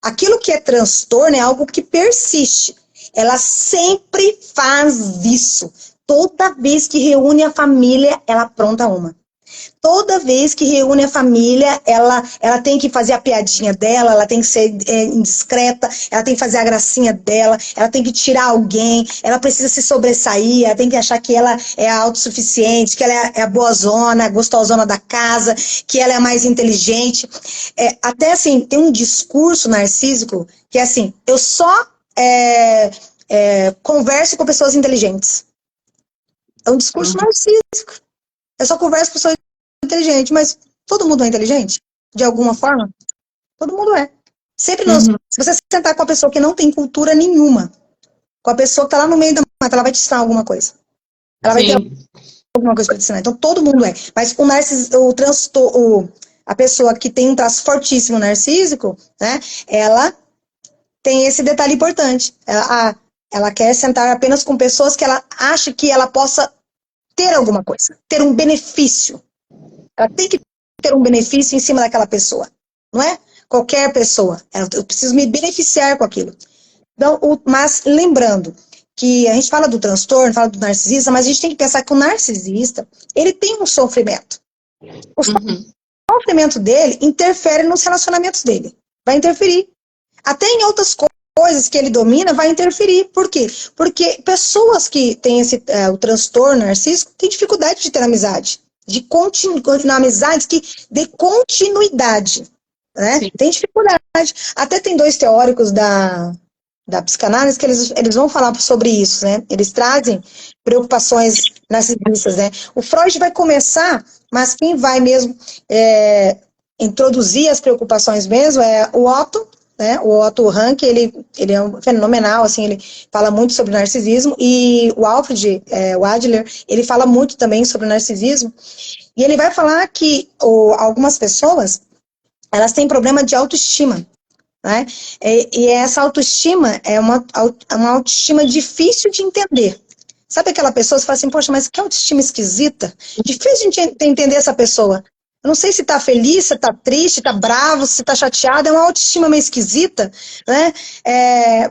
Aquilo que é transtorno é algo que persiste. Ela sempre faz isso. Toda vez que reúne a família, ela apronta uma. Toda vez que reúne a família, ela tem que fazer a piadinha dela, ela tem que ser indiscreta, ela tem que fazer a gracinha dela, ela tem que tirar alguém, ela precisa se sobressair, ela tem que achar que ela é autossuficiente, que ela é a boazona, a gostosona da casa, que ela é a mais inteligente. Até assim, tem um discurso narcísico que é assim, eu só converso com pessoas inteligentes. É um discurso narcísico. Eu só converso com pessoas inteligentes, mas todo mundo é inteligente? De alguma forma? Todo mundo é. Sempre se você sentar com a pessoa que não tem cultura nenhuma, com a pessoa que tá lá no meio da mata, ela vai te ensinar alguma coisa. Ela vai ter alguma coisa para te ensinar. Então todo mundo é. Mas a pessoa que tem um traço fortíssimo narcísico, né, ela tem esse detalhe importante. Ela quer sentar apenas com pessoas que ela acha que ela possa ter alguma coisa, ter um benefício. Ela tem que ter um benefício em cima daquela pessoa, não é? Qualquer pessoa. Eu preciso me beneficiar com aquilo. Então, mas lembrando que a gente fala do transtorno, fala do narcisista, mas a gente tem que pensar que o narcisista, ele tem um sofrimento. O sofrimento dele interfere nos relacionamentos dele. Vai interferir. Até em outras coisas que ele domina, vai interferir. Por quê? Porque pessoas que têm o transtorno narcísico têm dificuldade de ter amizade. Amizades que dê continuidade. Né? Tem dificuldade. Até tem 2 teóricos da psicanálise que eles vão falar sobre isso. Né? Eles trazem preocupações narcisistas, né? O Freud vai começar, mas quem vai mesmo introduzir as preocupações mesmo é o Otto, né? O Otto Rank, ele é um fenomenal, assim, ele fala muito sobre narcisismo, e o Alfred Adler, ele fala muito também sobre narcisismo, e ele vai falar que algumas pessoas, elas têm problema de autoestima, né? E essa autoestima é uma autoestima difícil de entender. Sabe aquela pessoa que fala assim, poxa, mas que autoestima esquisita? Difícil de entender essa pessoa. Eu não sei se tá feliz, se tá triste, se tá bravo, se tá chateado, é uma autoestima meio esquisita, né?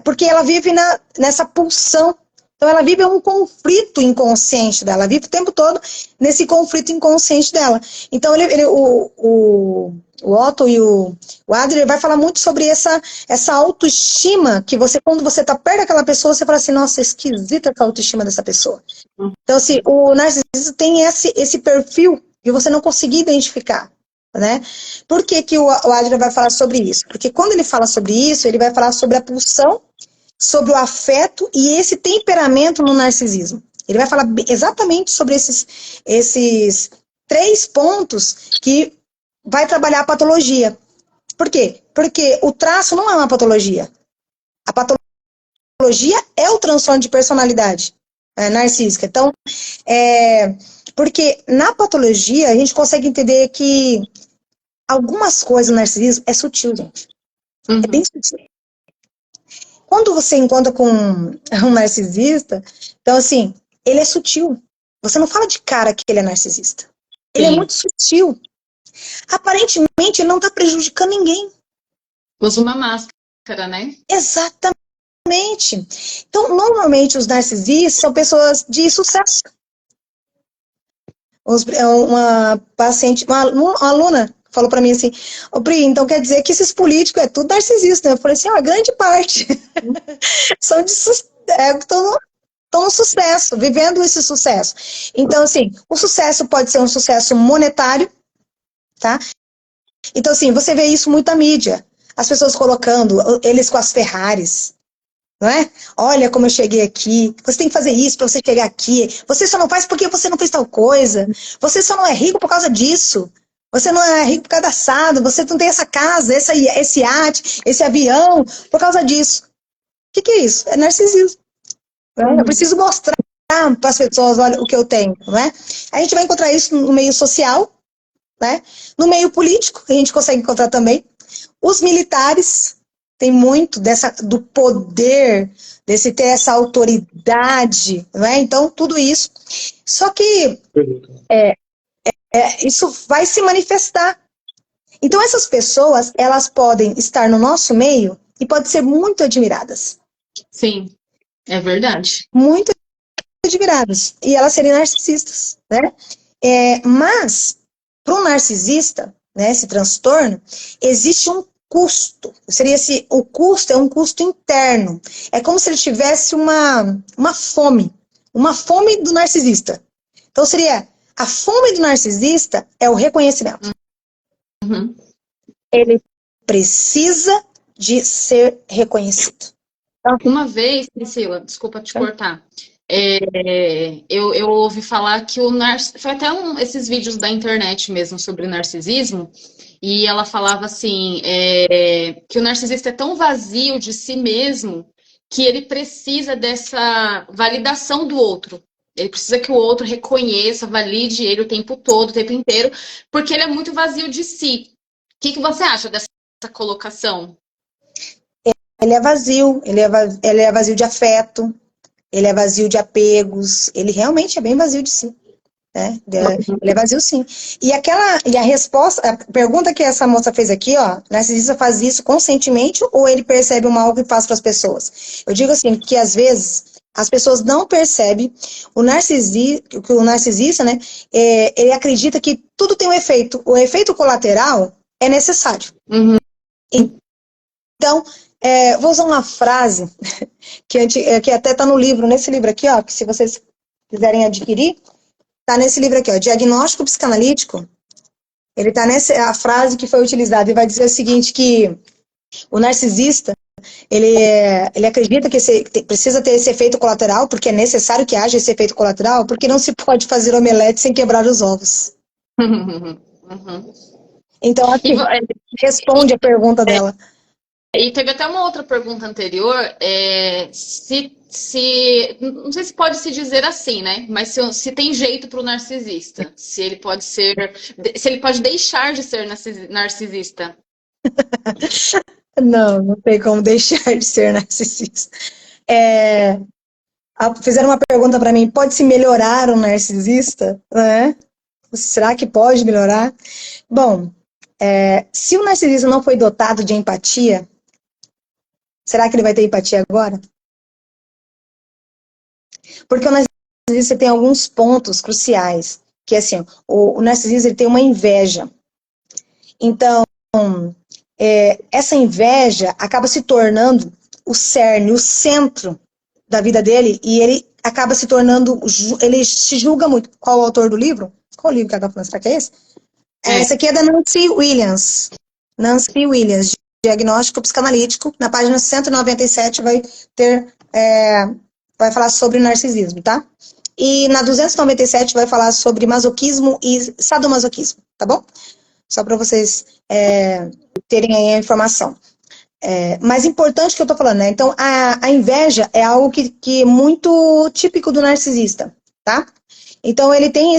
Porque ela vive nessa pulsão. Então ela vive um conflito inconsciente dela, ela vive o tempo todo nesse conflito inconsciente dela. Então o Otto e o Adler vai falar muito sobre essa autoestima que quando você tá perto daquela pessoa, você fala assim, nossa, esquisita essa autoestima dessa pessoa. Então, assim, o narcisista tem esse perfil e você não conseguir identificar, né? Por que que o Adler vai falar sobre isso? Porque quando ele fala sobre isso, ele vai falar sobre a pulsão, sobre o afeto e esse temperamento no narcisismo. Ele vai falar exatamente sobre esses 3 pontos que vai trabalhar a patologia. Por quê? Porque o traço não é uma patologia. A patologia é o transtorno de personalidade narcísica. Então, porque na patologia a gente consegue entender que algumas coisas no narcisismo é sutil, gente. Uhum. É bem sutil. Quando você encontra com um narcisista, então assim, ele é sutil. Você não fala de cara que ele é narcisista. Ele é muito sutil. Aparentemente, ele não está prejudicando ninguém. Usa uma máscara, né? Exatamente. Então, normalmente, os narcisistas são pessoas de sucesso. Uma paciente, uma aluna falou para mim assim, ô Pri, então quer dizer que esses políticos é tudo narcisista, né? Eu falei assim, a grande parte são estão no sucesso, vivendo esse sucesso. Então, assim, o sucesso pode ser um sucesso monetário, tá? Então, assim, você vê isso muito na mídia. As pessoas colocando eles com as Ferraris, não é? Olha como eu cheguei aqui, você tem que fazer isso para você chegar aqui. Você só não faz porque você não fez tal coisa. Você só não é rico por causa disso. Você não é rico por causa da assado. Você não tem essa casa, esse iate, esse avião, por causa disso. O que é isso? É narcisismo. Eu preciso mostrar para as pessoas, olha o que eu tenho, não é? A gente vai encontrar isso no meio social, né? No meio político, a gente consegue encontrar também. Os militares têm muito do poder, desse ter essa autoridade, não é? Então, tudo isso. Só que isso vai se manifestar. Então, essas pessoas, elas podem estar no nosso meio e podem ser muito admiradas. Sim, é verdade. Muito admiradas. E elas serem narcisistas, né? Mas, para um narcisista, né, esse transtorno, existe um custo. O custo é um custo interno. É como se ele tivesse uma fome do narcisista. Então, seria a fome do narcisista é o reconhecimento. Uhum. Ele precisa de ser reconhecido. Uma vez, Priscila, desculpa te cortar, eu ouvi falar que foi até esses vídeos da internet mesmo sobre narcisismo, e ela falava assim, que o narcisista é tão vazio de si mesmo que ele precisa dessa validação do outro. Ele precisa que o outro reconheça, valide ele o tempo todo, o tempo inteiro, porque ele é muito vazio de si. O que você acha dessa colocação? Ele é vazio, ele é vazio de afeto, ele é vazio de apegos, ele realmente é bem vazio de si. Né? Ele é vazio, sim. E a resposta, a pergunta que essa moça fez aqui, ó, narcisista faz isso conscientemente ou ele percebe o mal que faz para as pessoas? Eu digo assim, que às vezes as pessoas não percebem o narcisista, né, ele acredita que tudo tem um efeito. O efeito colateral é necessário. Uhum. Então, vou usar uma frase que até está no livro, nesse livro aqui, ó, que se vocês quiserem adquirir, está nesse livro aqui, ó, Diagnóstico Psicanalítico. Ele está a frase que foi utilizada e vai dizer o seguinte, que o narcisista, ele acredita que precisa ter esse efeito colateral, porque é necessário que haja esse efeito colateral, porque não se pode fazer omelete sem quebrar os ovos. Uhum. Então, assim, responde a pergunta dela. E teve até uma outra pergunta anterior, não sei se pode se dizer assim, né? Mas se tem jeito para o narcisista, se ele pode deixar de ser narcisista. Não tem como deixar de ser narcisista. Fizeram uma pergunta para mim, pode se melhorar um narcisista? Né? Será que pode melhorar? Bom, se o narcisista não foi dotado de empatia, será que ele vai ter empatia agora? Porque o narcisista tem alguns pontos cruciais, que assim, o narcisista ele tem uma inveja. Então, essa inveja acaba se tornando o cerne, o centro da vida dele, e ele acaba se tornando, ele se julga muito. Qual o autor do livro? Qual o livro que ela está falando? Será que é esse? Esse aqui é da Nancy Williams. Nancy Williams, Diagnóstico Psicanalítico. Na página 197 vai falar sobre narcisismo, tá? E na 297 vai falar sobre masoquismo e sadomasoquismo, tá bom? Só para vocês terem aí a informação. Mais importante que eu tô falando, né? Então, a inveja é algo que é muito típico do narcisista, tá? Então, ele tem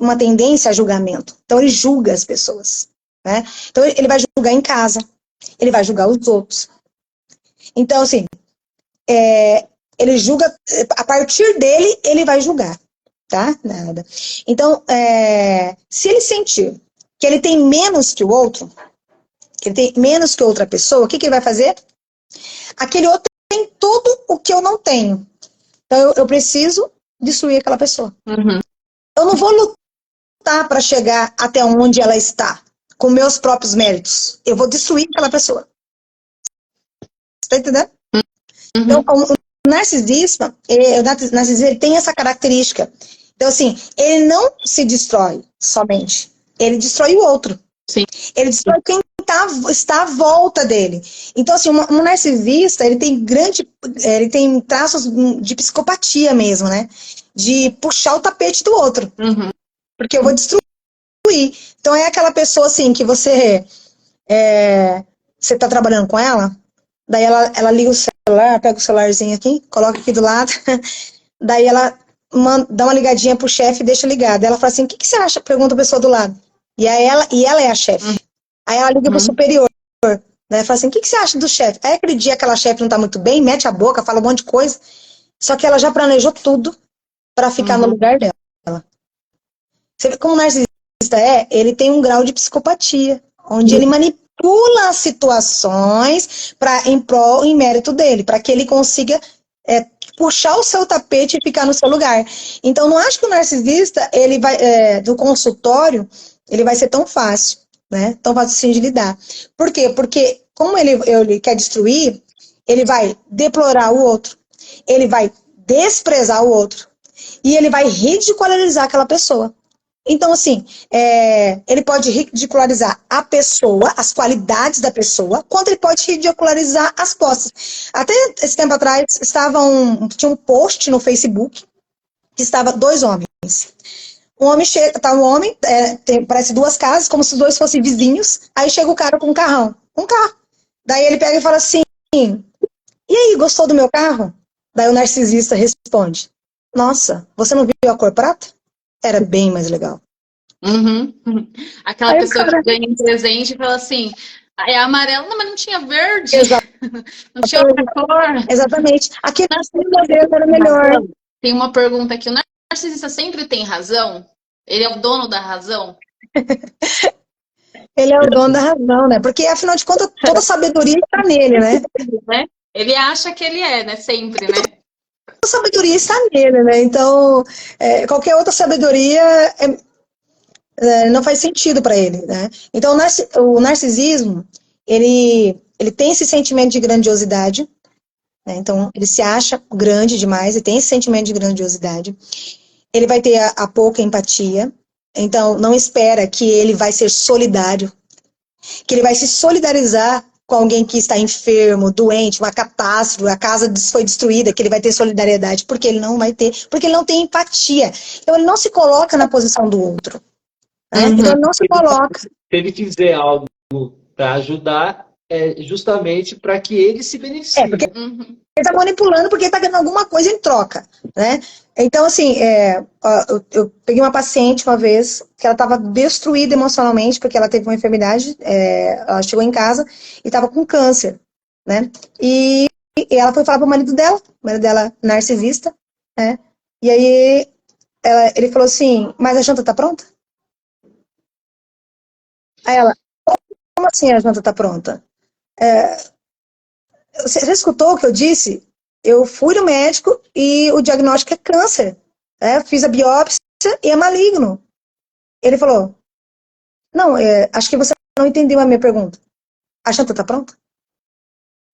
uma tendência a julgamento. Então, ele julga as pessoas, né? Então, ele vai julgar em casa, ele vai julgar os outros. Então, assim, ele julga, a partir dele, ele vai julgar, tá? Nada. Então, se ele sentir que ele tem menos que o outro, que ele tem menos que outra pessoa, o que ele vai fazer? Aquele outro tem tudo o que eu não tenho. Então, eu preciso destruir aquela pessoa. Uhum. Eu não vou lutar para chegar até onde ela está, com meus próprios méritos. Eu vou destruir aquela pessoa. Você tá entendendo? Uhum. Então, o narcisista, ele tem essa característica. Então, assim, ele não se destrói somente. Ele destrói o outro. Sim. Ele destrói quem está à volta dele. Então, assim, um narcisista, ele tem traços de psicopatia mesmo, né? De puxar o tapete do outro. Uhum. Porque eu vou destruir. Então, é aquela pessoa, assim, que você tá trabalhando com ela, daí ela liga o celular, pega o celularzinho aqui, coloca aqui do lado, daí ela dá uma ligadinha pro chefe e deixa ligado. Ela fala assim, o que você acha? Pergunta a pessoa do lado. E ela é a chefe. Uhum. Aí ela liga pro superior, né? Fala assim, o que você acha do chefe? Aí aquele dia aquela chefe não tá muito bem, mete a boca, fala um monte de coisa, só que ela já planejou tudo para ficar no lugar dela. Você vê como o narcisista ele tem um grau de psicopatia, onde ele manipula as situações em mérito dele, para que ele consiga puxar o seu tapete e ficar no seu lugar. Então, não acho que o narcisista, ele vai, do consultório, ele vai ser tão fácil, né? Tão fácil assim de lidar. Por quê? Porque, como ele quer destruir, ele vai deplorar o outro, ele vai desprezar o outro, e ele vai ridicularizar aquela pessoa. Então, assim, ele pode ridicularizar a pessoa, as qualidades da pessoa, quanto ele pode ridicularizar as posses. Até esse tempo atrás, tinha um post no Facebook, que estava 2 homens. Um homem chega, tá um homem, parece 2 casas, como se os 2 fossem vizinhos, aí chega o cara com um carrão, um carro. Daí ele pega e fala assim, e aí, gostou do meu carro? Daí o narcisista responde, nossa, você não viu a cor prata? Era bem mais legal. Uhum. Aquela pessoa que ganha um presente e fala assim, é amarelo, mas não tinha verde. Não tinha outra cor. Exatamente. Aquele modelo era melhor. Tem uma pergunta aqui, o narcisista sempre tem razão? Ele é o dono da razão? Ele é o dono da razão, né? Porque, afinal de contas, toda a sabedoria está nele, né? Ele acha que ele né? Sempre, né? A sabedoria está nele, né? Então, qualquer outra sabedoria não faz sentido para ele, né? Então, o narcisismo, ele tem esse sentimento de grandiosidade, né? Então, ele se acha grande demais e tem esse sentimento de grandiosidade. Ele vai ter a pouca empatia. Então, não espera que ele vai ser solidário, que ele vai se solidarizar com alguém que está enfermo, doente, uma catástrofe, a casa foi destruída, que ele vai ter solidariedade, porque ele não vai ter, porque ele não tem empatia. Então ele não se coloca na posição do outro. Né? Então ele não se coloca. Se ele fizer algo para ajudar, é justamente para que ele se beneficie. Porque ele está manipulando porque ele está ganhando alguma coisa em troca, né? Então, assim, eu peguei uma paciente uma vez que ela estava destruída emocionalmente porque ela teve uma enfermidade, ela chegou em casa e estava com câncer, né? E ela foi falar para o marido dela narcisista, né? E aí ele falou assim, mas a janta tá pronta? Aí ela, como assim a janta tá pronta? Você já escutou o que eu disse? Eu fui no médico e o diagnóstico é câncer. Fiz a biópsia e é maligno. Ele falou, não, acho que você não entendeu a minha pergunta. A janta tá pronta?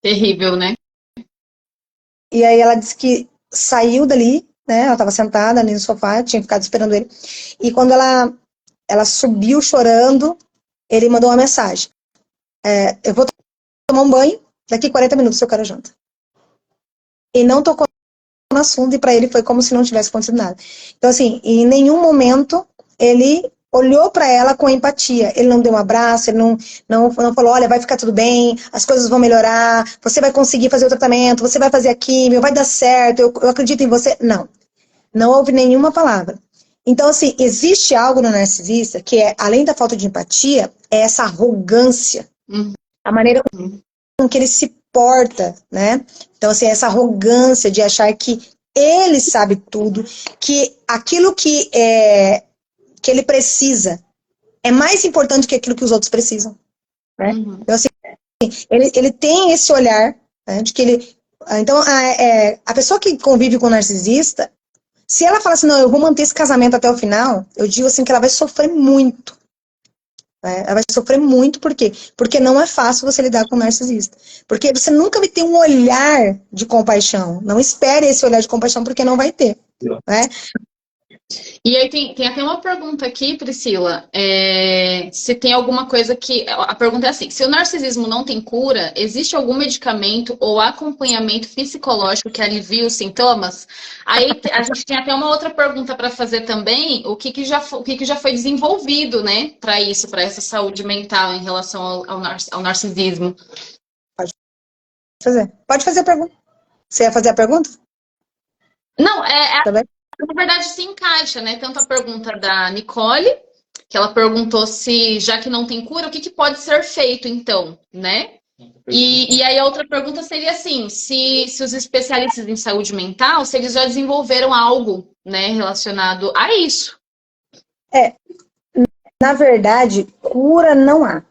Terrível, né? E aí ela disse que saiu dali, né? Ela estava sentada ali no sofá, tinha ficado esperando ele. E quando ela subiu chorando, ele mandou uma mensagem. Eu vou tomar um banho, daqui 40 minutos eu quero a janta. E não tocou no assunto, e para ele foi como se não tivesse acontecido nada. Então, assim, em nenhum momento ele olhou para ela com empatia. Ele não deu um abraço, ele não falou, olha, vai ficar tudo bem, as coisas vão melhorar, você vai conseguir fazer o tratamento, você vai fazer a químio, vai dar certo, eu acredito em você. Não houve nenhuma palavra. Então, assim, existe algo no narcisista que além da falta de empatia, é essa arrogância. A maneira com que ele se porta, né? Então, assim, essa arrogância de achar que ele sabe tudo, que aquilo que ele precisa é mais importante que aquilo que os outros precisam. Né? Então, assim, ele tem esse olhar, né, de que ele... Então, a pessoa que convive com o narcisista, se ela fala assim, não, eu vou manter esse casamento até o final, eu digo assim que ela vai sofrer muito. Né? Ela vai sofrer muito, por quê? Porque não é fácil você lidar com um narcisista. Porque você nunca vai ter um olhar de compaixão. Não espere esse olhar de compaixão, porque não vai ter. Né? E aí tem até uma pergunta aqui, Priscila, se tem alguma coisa que... A pergunta é assim, se o narcisismo não tem cura, existe algum medicamento ou acompanhamento psicológico que alivie os sintomas? Aí a gente tem até uma outra pergunta para fazer também, o que já foi desenvolvido, né, para isso, para essa saúde mental em relação ao narcisismo? Pode fazer a pergunta. Você ia fazer a pergunta? Não, Tá bem? na verdade se encaixa, né? Tanto a pergunta da Nicole, que ela perguntou se, já que não tem cura, o que pode ser feito, então, né? E aí a outra pergunta seria assim, se os especialistas em saúde mental, se eles já desenvolveram algo, né, relacionado a isso. Na verdade, cura não há.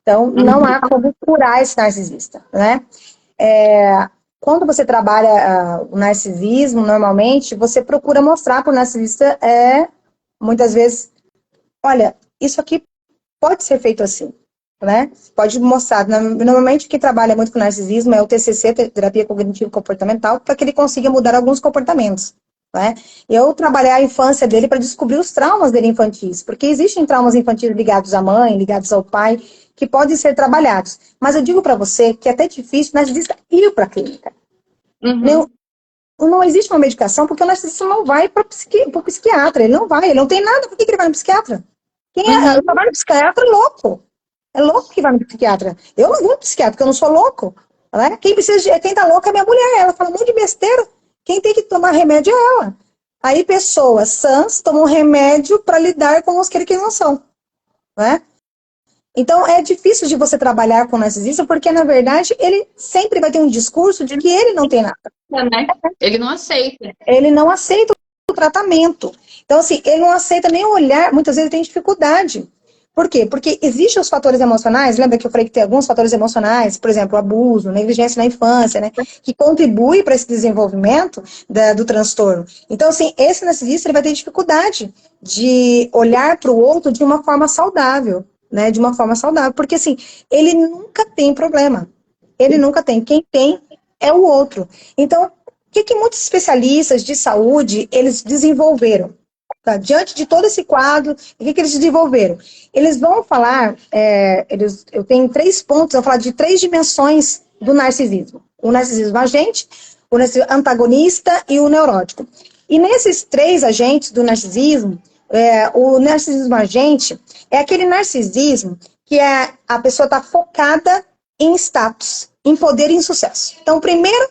Então, não há como curar esse narcisista, né? Quando você trabalha o narcisismo, normalmente, você procura mostrar para o narcisista, muitas vezes, olha, isso aqui pode ser feito assim, né? Pode mostrar. Normalmente, quem trabalha muito com narcisismo é o TCC, Terapia Cognitivo-Comportamental, para que ele consiga mudar alguns comportamentos, né? Eu trabalhei a infância dele para descobrir os traumas dele infantis, porque existem traumas infantis ligados à mãe, ligados ao pai, que podem ser trabalhados. Mas eu digo para você que é até difícil o narcisista ir para a clínica. Não existe uma medicação porque o narcisista não vai para o psiquiatra. Ele não vai, ele não tem nada. Por que ele vai no psiquiatra? Quem vai no psiquiatra é louco. É louco que vai no psiquiatra. Eu não vou no psiquiatra porque eu não sou louco. Né? Quem tá louco é minha mulher. Ela fala um monte de besteira. Quem tem que tomar remédio é ela. Aí pessoas sãs tomam remédio para lidar com os que não são. Né? Então, é difícil de você trabalhar com o narcisista, porque, na verdade, ele sempre vai ter um discurso de que ele não tem nada. Né? Ele não aceita. Ele não aceita o tratamento. Então, assim, ele não aceita nem olhar, muitas vezes ele tem dificuldade. Por quê? Porque existem os fatores emocionais, lembra que eu falei que tem alguns fatores emocionais, por exemplo, abuso, negligência na infância, né, que contribui para esse desenvolvimento do transtorno. Então, assim, esse narcisista ele vai ter dificuldade de olhar para o outro de uma forma saudável, né, de uma forma saudável, porque, assim, ele nunca tem problema. Ele nunca tem. Quem tem é o outro. Então, o que muitos especialistas de saúde, eles desenvolveram? diante de todo esse quadro, o que eles desenvolveram? Eles vão falar, eu tenho 3 pontos, eu vou falar de 3 dimensões do narcisismo. O narcisismo agente, o narcisismo antagonista e o neurótico. E nesses 3 agentes do narcisismo, o narcisismo agente é aquele narcisismo que a pessoa está focada em status, em poder e em sucesso. Então, o primeiro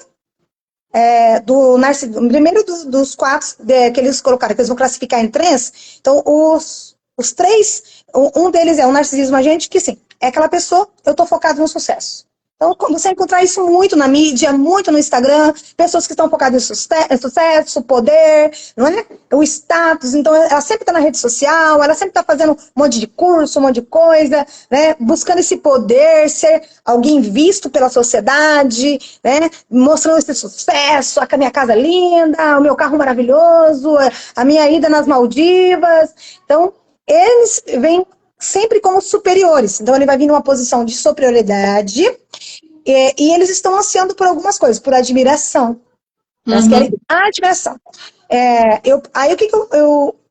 dos 4 que eles colocaram, que eles vão classificar em 3, então os 3, um deles é o narcisismo agente, que sim, é aquela pessoa, eu estou focado no sucesso. Então, você encontrar isso muito na mídia, muito no Instagram, pessoas que estão focadas em sucesso, poder, não é? O status, então ela sempre está na rede social, ela sempre está fazendo um monte de curso, um monte de coisa, né? Buscando esse poder, ser alguém visto pela sociedade, né? Mostrando esse sucesso, a minha casa linda, o meu carro maravilhoso, a minha ida nas Maldivas. Então, eles vêm sempre como superiores. Então, ele vai vir numa posição de superioridade e eles estão ansiando por algumas coisas, por admiração. Elas querem admiração. Aí,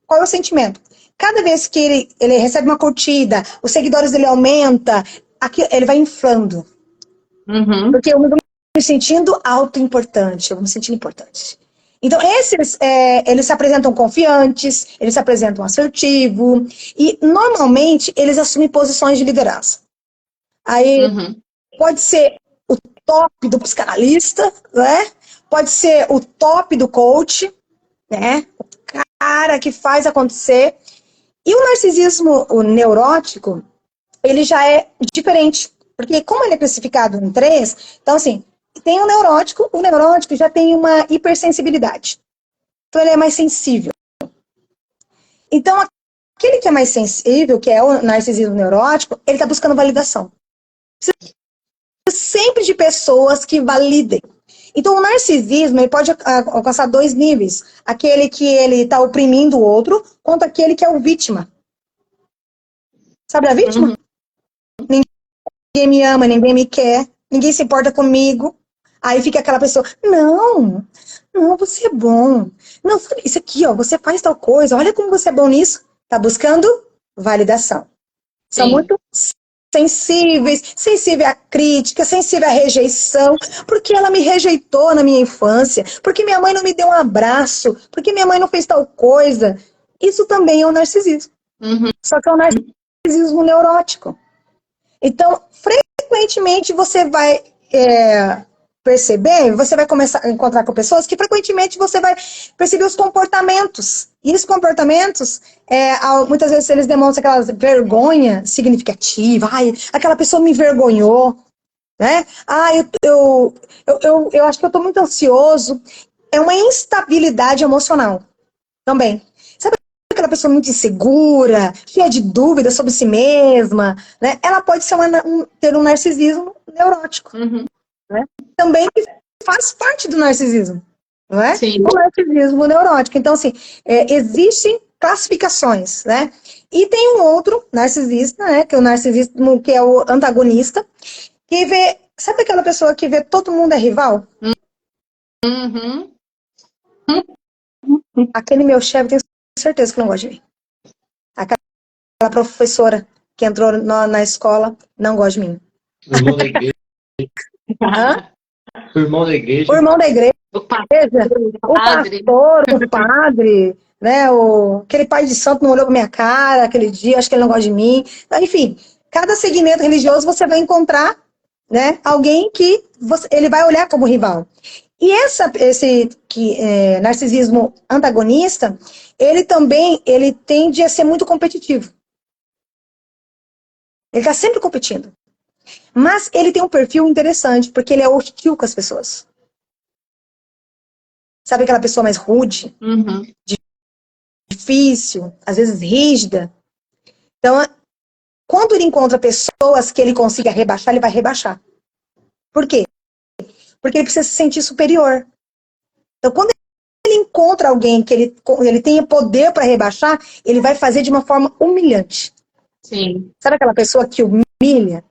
qual é o sentimento? Cada vez que ele recebe uma curtida, os seguidores dele aumentam, ele vai inflando. Porque eu vou me sentindo autoimportante, eu vou me sentindo importante. Então, esses, eles se apresentam confiantes, eles se apresentam assertivos, e normalmente eles assumem posições de liderança. Aí, pode ser o top do psicanalista, né? Pode ser o top do coach, né? O cara que faz acontecer. E o narcisismo neurótico, ele já é diferente, porque como ele é classificado em 3, então assim, tem o neurótico já tem uma hipersensibilidade. Então ele é mais sensível. Então aquele que é mais sensível, que é o narcisismo neurótico, ele está buscando validação. Precisa sempre de pessoas que validem. Então o narcisismo ele pode alcançar 2 níveis. Aquele que ele está oprimindo o outro, quanto aquele que é o vítima. Sabe a vítima? Ninguém me ama, ninguém me quer, ninguém se importa comigo. Aí fica aquela pessoa, não, você é bom. Não, isso aqui, ó, você faz tal coisa, olha como você é bom nisso. Tá buscando validação. São muito sensíveis à crítica, sensíveis à rejeição, porque ela me rejeitou na minha infância, porque minha mãe não me deu um abraço, porque minha mãe não fez tal coisa. Isso também é um narcisismo. Só que é um narcisismo neurótico. Então, frequentemente você vai perceber, você vai começar a encontrar com pessoas que frequentemente você vai perceber os comportamentos. E esses comportamentos, muitas vezes eles demonstram aquela vergonha significativa. Ai, aquela pessoa me envergonhou, né? Eu acho que eu estou muito ansioso. É uma instabilidade emocional também. Sabe aquela pessoa muito insegura, cheia de dúvidas sobre si mesma, né? Ela pode ser ter um narcisismo neurótico. Né? Também faz parte do narcisismo, não é? Sim. O narcisismo neurótico. Então, assim, existem classificações, né? E tem um outro narcisista, né? Que é o narcisismo, que é o antagonista, que vê, sabe aquela pessoa que vê todo mundo é rival? Aquele meu chefe, tenho certeza que não gosta de mim. Aquela professora que entrou na escola não gosta de mim. O irmão da igreja. O irmão da igreja. O irmão da igreja. O pastor, o padre, né? Aquele pai de santo não olhou pra minha cara aquele dia, acho que ele não gosta de mim. Enfim, cada segmento religioso você vai encontrar, né, alguém que ele vai olhar como rival. E esse narcisismo antagonista, ele tende a ser muito competitivo. Ele está sempre competindo. Mas ele tem um perfil interessante, porque ele é hostil com as pessoas. Sabe aquela pessoa mais rude? Difícil, às vezes rígida. Então, quando ele encontra pessoas que ele consiga rebaixar, ele vai rebaixar. Por quê? Porque ele precisa se sentir superior. Então, quando ele encontra alguém que ele tenha poder para rebaixar, ele vai fazer de uma forma humilhante. Sim. Sabe aquela pessoa que humilha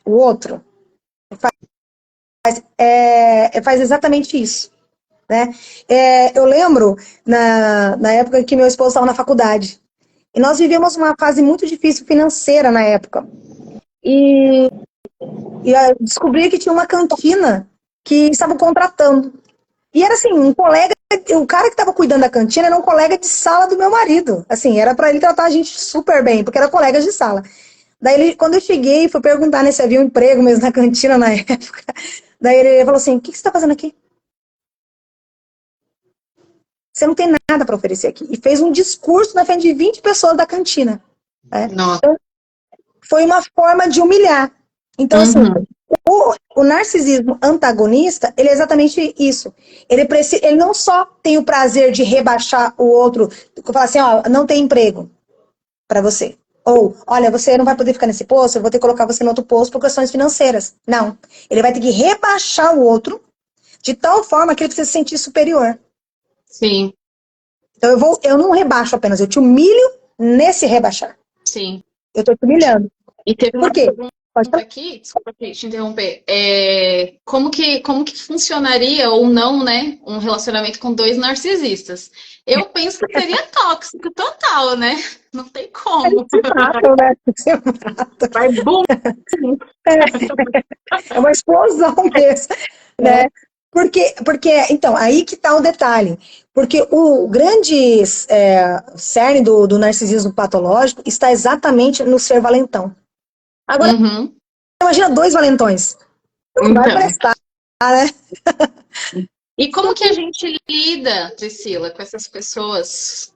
o outro? Faz exatamente isso. né? Eu lembro na época que meu esposo estava na faculdade. E nós vivíamos uma fase muito difícil financeira na época. E eu descobri que tinha uma cantina que estavam contratando. E era assim, um colega, o cara que estava cuidando da cantina era um colega de sala do meu marido. Assim, era para ele tratar a gente super bem, porque era colega de sala. Daí, quando eu cheguei, fui perguntar, né, se havia um emprego mesmo na cantina na época. Daí ele falou assim, o que você está fazendo aqui? Você não tem nada para oferecer aqui. E fez um discurso na frente de 20 pessoas da cantina. Né? Nossa. Então, foi uma forma de humilhar. Então, assim, o narcisismo antagonista, ele é exatamente isso. Ele não só tem o prazer de rebaixar o outro, falar assim, ó, não tem emprego para você. Ou, olha, você não vai poder ficar nesse posto, eu vou ter que colocar você em outro posto por questões financeiras. Não. Ele vai ter que rebaixar o outro de tal forma que ele precisa se sentir superior. Sim. Então eu não rebaixo apenas, eu te humilho nesse rebaixar. Sim. Eu tô te humilhando. E teve uma Por quê? pergunta aqui, desculpa te interromper, como que funcionaria ou não, né, um relacionamento com dois narcisistas? Eu penso que seria tóxico total, né? Não tem como. Se matam, né? Se matam. Vai bum! É uma explosão mesmo, né? Porque, então, aí que tá o detalhe. Porque o grande cerne do narcisismo patológico está exatamente no ser valentão. Agora, imagina 2 valentões. Não vai prestar, né? E como que a gente lida, Priscila, com essas pessoas?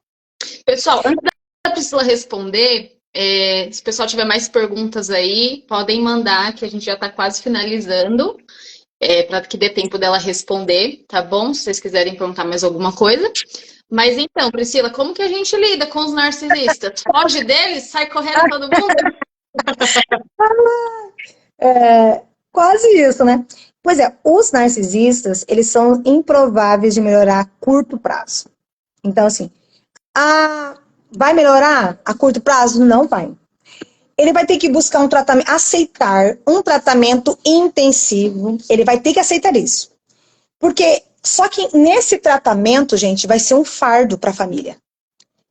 Pessoal, antes da Priscila responder, se o pessoal tiver mais perguntas aí, podem mandar, que a gente já está quase finalizando, para que dê tempo dela responder, tá bom? Se vocês quiserem perguntar mais alguma coisa. Mas então, Priscila, como que a gente lida com os narcisistas? Foge deles? Sai correndo todo mundo? Quase isso, né? Pois é, os narcisistas, eles são improváveis de melhorar a curto prazo. Então, assim, vai melhorar a curto prazo? Não vai. Ele vai ter que buscar um tratamento, aceitar um tratamento intensivo, ele vai ter que aceitar isso. Porque, só que nesse tratamento, gente, vai ser um fardo para a família.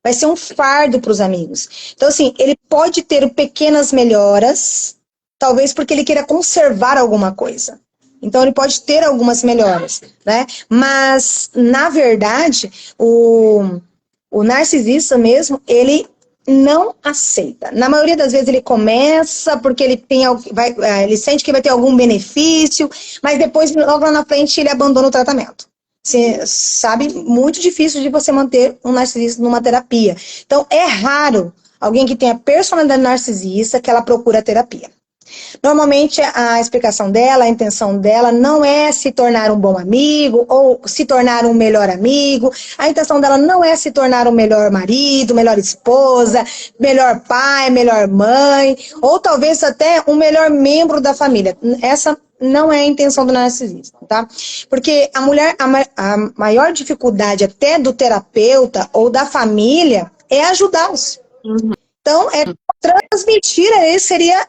Vai ser um fardo para os amigos. Então, assim, ele pode ter pequenas melhoras, talvez porque ele queira conservar alguma coisa. Então, ele pode ter algumas melhoras, né? Mas, na verdade, o narcisista mesmo, ele não aceita. Na maioria das vezes ele começa porque ele sente que vai ter algum benefício, mas depois, logo lá na frente, ele abandona o tratamento. Você sabe, muito difícil de você manter um narcisista numa terapia. Então, é raro alguém que tenha personalidade narcisista que ela procura terapia. Normalmente, a explicação dela, a intenção dela não é se tornar um bom amigo ou se tornar um melhor amigo. A intenção dela não é se tornar um melhor marido, melhor esposa, melhor pai, melhor mãe, ou talvez até um melhor membro da família. Essa não é a intenção do narcisista, tá? Porque a maior dificuldade até do terapeuta ou da família é ajudá-los. Então, transmitir a ele seria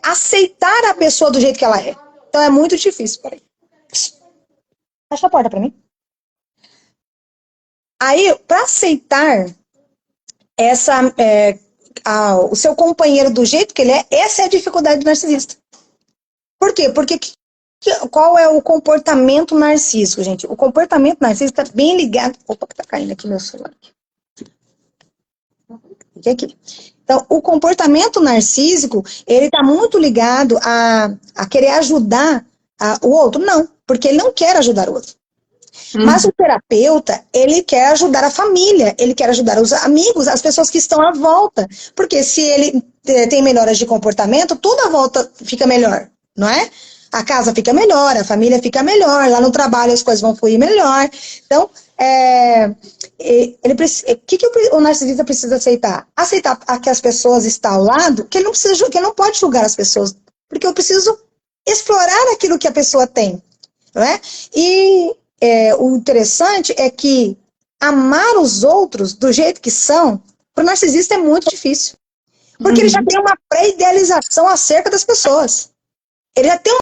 aceitar a pessoa do jeito que ela é. Então é muito difícil. Peraí. Fecha a porta pra mim. Aí, para aceitar o seu companheiro do jeito que ele é, essa é a dificuldade do narcisista. Por quê? Porque qual é o comportamento narcísico, gente? O comportamento narcísico está bem ligado... Opa, que tá caindo aqui meu celular. Aqui. Então, o comportamento narcísico, ele está muito ligado a querer ajudar o outro. Não, porque ele não quer ajudar o outro. Mas o terapeuta, ele quer ajudar a família, ele quer ajudar os amigos, as pessoas que estão à volta. Porque se ele tem melhoras de comportamento, tudo à volta fica melhor, não é? A casa fica melhor, a família fica melhor, lá no trabalho as coisas vão fluir melhor. Então, o que o narcisista precisa aceitar? Aceitar que as pessoas estão ao lado, que ele não pode julgar as pessoas, porque eu preciso explorar aquilo que a pessoa tem, não é? E o interessante é que amar os outros do jeito que são, para o narcisista é muito difícil, porque ele já tem uma pré-idealização acerca das pessoas. Ele já tem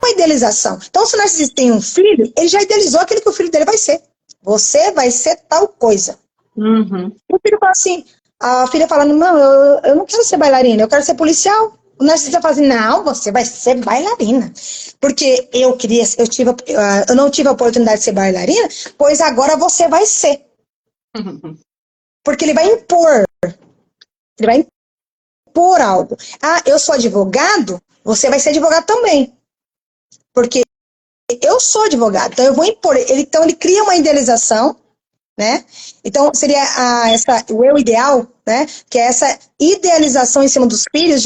uma idealização. Então, se o narcisista tem um filho, ele já idealizou aquilo que o filho dele vai ser. Você vai ser tal coisa. Uhum. E o filho fala assim, a filha fala, não, eu não quero ser bailarina, eu quero ser policial. O narcisista fala assim, não, você vai ser bailarina. Porque eu não tive a oportunidade de ser bailarina, pois agora você vai ser. Porque ele vai impor. Ele vai impor algo. Ah, eu sou advogado, você vai ser advogado também. Porque eu sou advogado, então eu vou impor. Então ele cria uma idealização, né? Então seria o eu ideal, né? Que é essa idealização em cima dos filhos,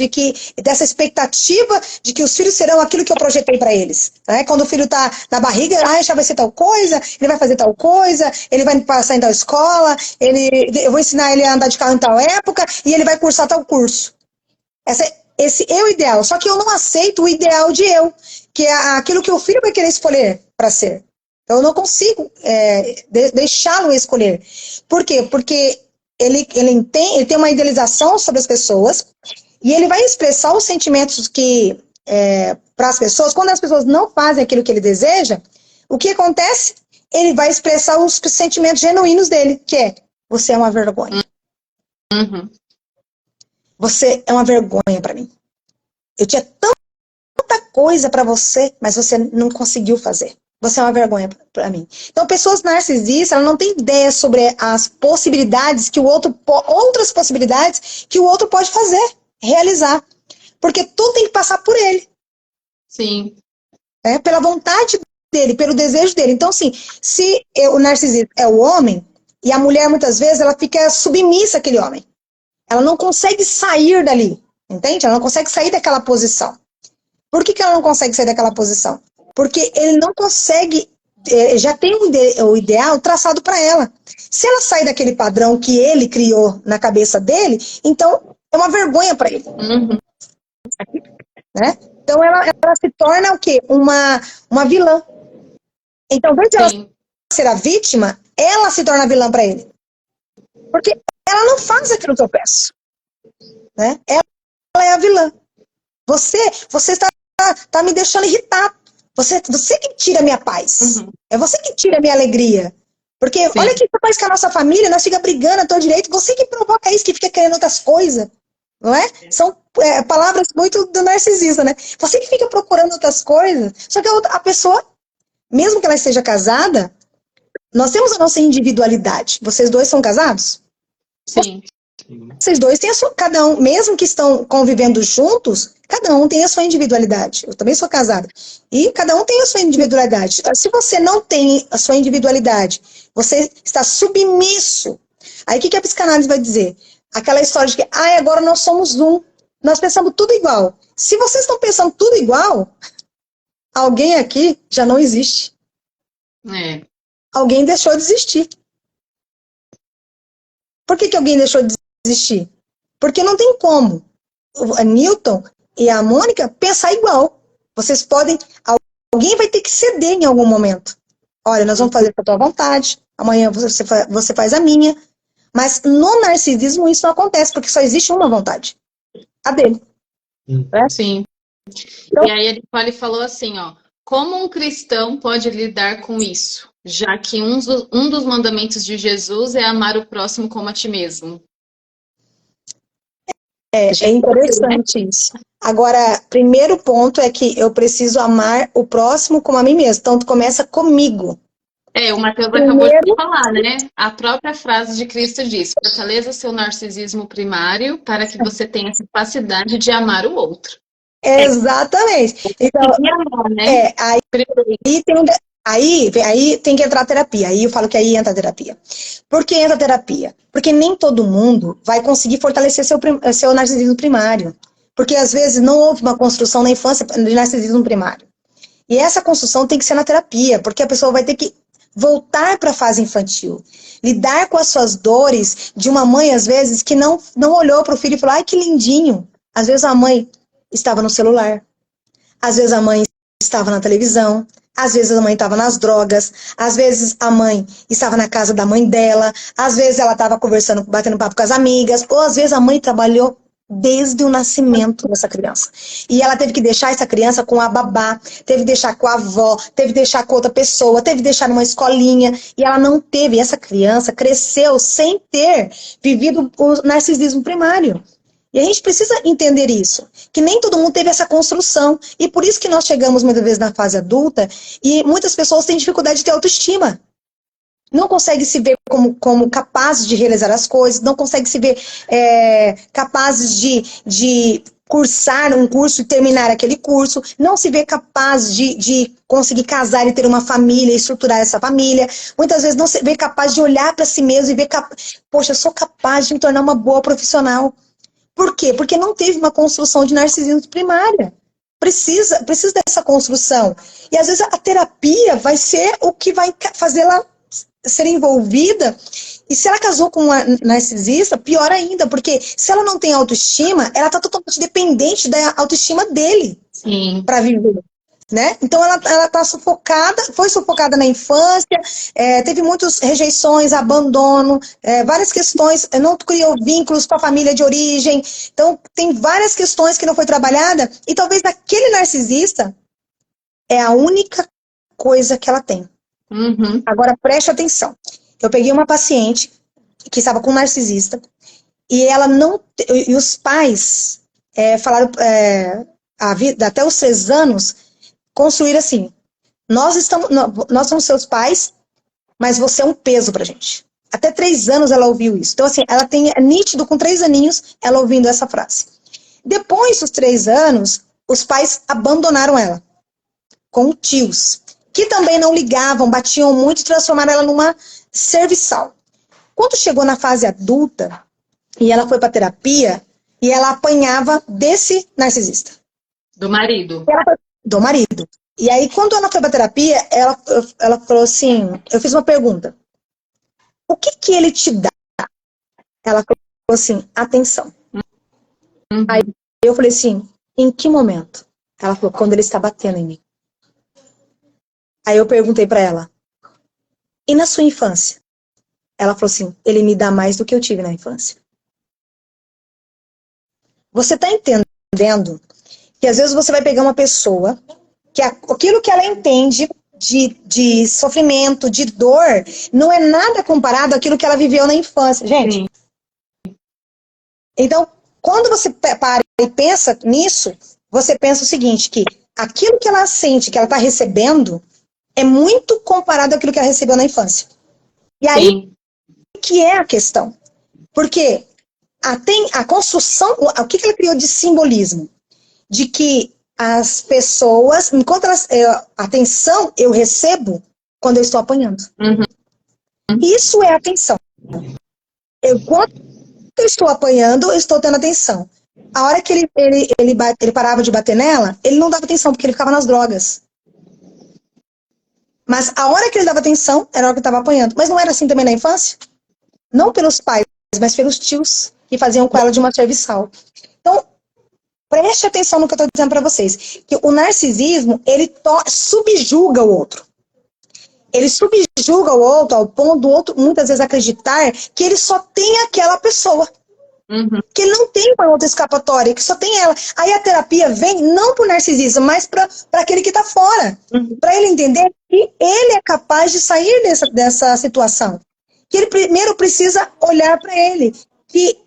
dessa expectativa de que os filhos serão aquilo que eu projetei para eles. Né? Quando o filho está na barriga, já vai ser tal coisa, ele vai fazer tal coisa, ele vai passar em tal escola, eu vou ensinar ele a andar de carro em tal época e ele vai cursar tal curso. Esse eu ideal. Só que eu não aceito o ideal de eu, que é aquilo que o filho vai querer escolher para ser. Eu não consigo deixá-lo escolher. Por quê? Porque ele tem uma idealização sobre as pessoas e ele vai expressar os sentimentos para as pessoas. Quando as pessoas não fazem aquilo que ele deseja, o que acontece? Ele vai expressar os sentimentos genuínos dele, que é, você é uma vergonha. Uhum. Você é uma vergonha para mim. Eu tinha tanta coisa para você, mas você não conseguiu fazer. Você é uma vergonha para mim. Então, pessoas narcisistas, elas não têm ideia sobre as possibilidades outras possibilidades que o outro pode fazer, realizar. Porque tudo tem que passar por ele. Sim. Pela vontade dele, pelo desejo dele. Então, assim, se o narcisista é o homem, e a mulher, muitas vezes, ela fica submissa àquele homem. Ela não consegue sair dali, entende? Ela não consegue sair daquela posição. Por que ela não consegue sair daquela posição? Porque ele não consegue, já tem o ideal traçado para ela. Se ela sair daquele padrão que ele criou na cabeça dele, então é uma vergonha para ele. Uhum. Né? Então ela se torna o quê? Uma vilã. Então, ao invés de ela ser a vítima, ela se torna a vilã para ele. Porque ela não faz aquilo que eu peço. Né? Ela é a vilã. Você está me deixando irritado. Você que tira a minha paz. Uhum. É você que tira a minha alegria. Porque Sim. olha que faz com a nossa família, nós fica brigando a todo direito. Você que provoca isso, que fica querendo outras coisas. Não é? São palavras muito do narcisista, né? Você que fica procurando outras coisas. Só que a pessoa, mesmo que ela esteja casada, nós temos a nossa individualidade. Vocês dois são casados? Sim. Vocês dois têm cada um, mesmo que estão convivendo juntos, cada um tem a sua individualidade. Eu também sou casada. E cada um tem a sua individualidade. Se você não tem a sua individualidade, você está submisso. Aí o que a psicanálise vai dizer? Aquela história de que, agora nós somos um. Nós pensamos tudo igual. Se vocês estão pensando tudo igual, alguém aqui já não existe. Alguém deixou de existir. Por que alguém deixou de existir? Porque não tem como a Newton e a Mônica pensar igual. Vocês podem... Alguém vai ter que ceder em algum momento. Olha, nós vamos fazer a tua vontade, amanhã você faz a minha. Mas no narcisismo isso não acontece, porque só existe uma vontade. A dele. Sim. Então, e aí ele falou assim, ó, como um cristão pode lidar com isso? Já que um dos mandamentos de Jesus é amar o próximo como a ti mesmo. É interessante isso. Agora, primeiro ponto é que eu preciso amar o próximo como a mim mesmo. Então, tu começa comigo. O Matheus acabou de falar, né? A própria frase de Cristo diz: fortaleça seu narcisismo primário para que você tenha a capacidade de amar o outro. Exatamente. Então, amar, né? Aí tem que entrar a terapia. Aí eu falo que aí entra a terapia. Por que entra a terapia? Porque nem todo mundo vai conseguir fortalecer seu narcisismo primário. Porque às vezes não houve uma construção na infância de narcisismo primário. E essa construção tem que ser na terapia, porque a pessoa vai ter que voltar para a fase infantil. Lidar com as suas dores de uma mãe, às vezes, que não olhou para o filho e falou, ai, que lindinho. Às vezes a mãe estava no celular. Às vezes a mãe estava na televisão. Às vezes a mãe estava nas drogas. Às vezes a mãe estava na casa da mãe dela. Às vezes ela estava conversando, batendo papo com as amigas. Ou às vezes a mãe trabalhou desde o nascimento dessa criança. E ela teve que deixar essa criança com a babá, teve que deixar com a avó, teve que deixar com outra pessoa, teve que deixar numa escolinha, e ela não teve. Essa criança cresceu sem ter vivido o narcisismo primário. E a gente precisa entender isso, que nem todo mundo teve essa construção, e por isso que nós chegamos muitas vezes na fase adulta, e muitas pessoas têm dificuldade de ter autoestima. Não consegue se ver como capazes de realizar as coisas, não consegue se ver capazes de cursar um curso e terminar aquele curso, não se vê capaz de conseguir casar e ter uma família e estruturar essa família. Muitas vezes não se vê capaz de olhar para si mesmo e ver, poxa, eu sou capaz de me tornar uma boa profissional. Por quê? Porque não teve uma construção de narcisismo primária. Precisa dessa construção. E às vezes a terapia vai ser o que vai fazer ela ser envolvida, e se ela casou com um narcisista, pior ainda, porque se ela não tem autoestima, ela está totalmente dependente da autoestima dele para viver, né? Então ela está sufocada, foi sufocada na infância, teve muitas rejeições, abandono, várias questões, não criou vínculos com a família de origem, então tem várias questões que não foi trabalhada, e talvez aquele narcisista é a única coisa que ela tem. Uhum. Agora, preste atenção. Eu peguei uma paciente que estava com um narcisista e ela não... E os pais falaram a vida, até os 3 anos, construíram assim: nós somos seus pais, mas você é um peso pra gente. Até 3 anos ela ouviu isso. Então, assim, ela tem nítido com 3 aninhos ela ouvindo essa frase. Depois dos 3 anos, os pais abandonaram ela com tios, que também não ligavam, batiam muito e transformaram ela numa serviçal. Quando chegou na fase adulta, e ela foi para terapia, e ela apanhava desse narcisista. Do marido. Do marido. E aí, quando ela foi para terapia, ela falou assim, eu fiz uma pergunta: o que ele te dá? Ela falou assim: atenção. Uhum. Aí eu falei assim: em que momento? Ela falou: quando ele está batendo em mim. Aí eu perguntei pra ela: e na sua infância? Ela falou assim: ele me dá mais do que eu tive na infância. Você tá entendendo que às vezes você vai pegar uma pessoa que aquilo que ela entende de sofrimento, de dor, não é nada comparado àquilo que ela viveu na infância, gente. Sim. Então, quando você para e pensa nisso, você pensa o seguinte, que aquilo que ela sente, que ela tá recebendo, é muito comparado àquilo que ela recebeu na infância. E aí, Sim. que é a questão? Porque a construção, o que ela criou de simbolismo? De que as pessoas, enquanto elas, atenção eu recebo quando eu estou apanhando. Uhum. Isso é atenção. Quando eu estou apanhando, eu estou tendo atenção. A hora que ele parava de bater nela, ele não dava atenção, porque ele ficava nas drogas. Mas a hora que ele dava atenção, era a hora que ele estava apanhando. Mas não era assim também na infância? Não pelos pais, mas pelos tios, que faziam com ela de uma serviçal. Então, preste atenção no que eu estou dizendo para vocês. Que o narcisismo, ele subjuga o outro. Ele subjuga o outro ao ponto do outro, muitas vezes, acreditar que ele só tem aquela pessoa. Uhum. Que ele não tem uma outra escapatória, que só tem ela. Aí a terapia vem não pro narcisismo, mas para aquele que está fora. Uhum. Para ele entender que ele é capaz de sair dessa situação. Que ele primeiro precisa olhar para ele. Que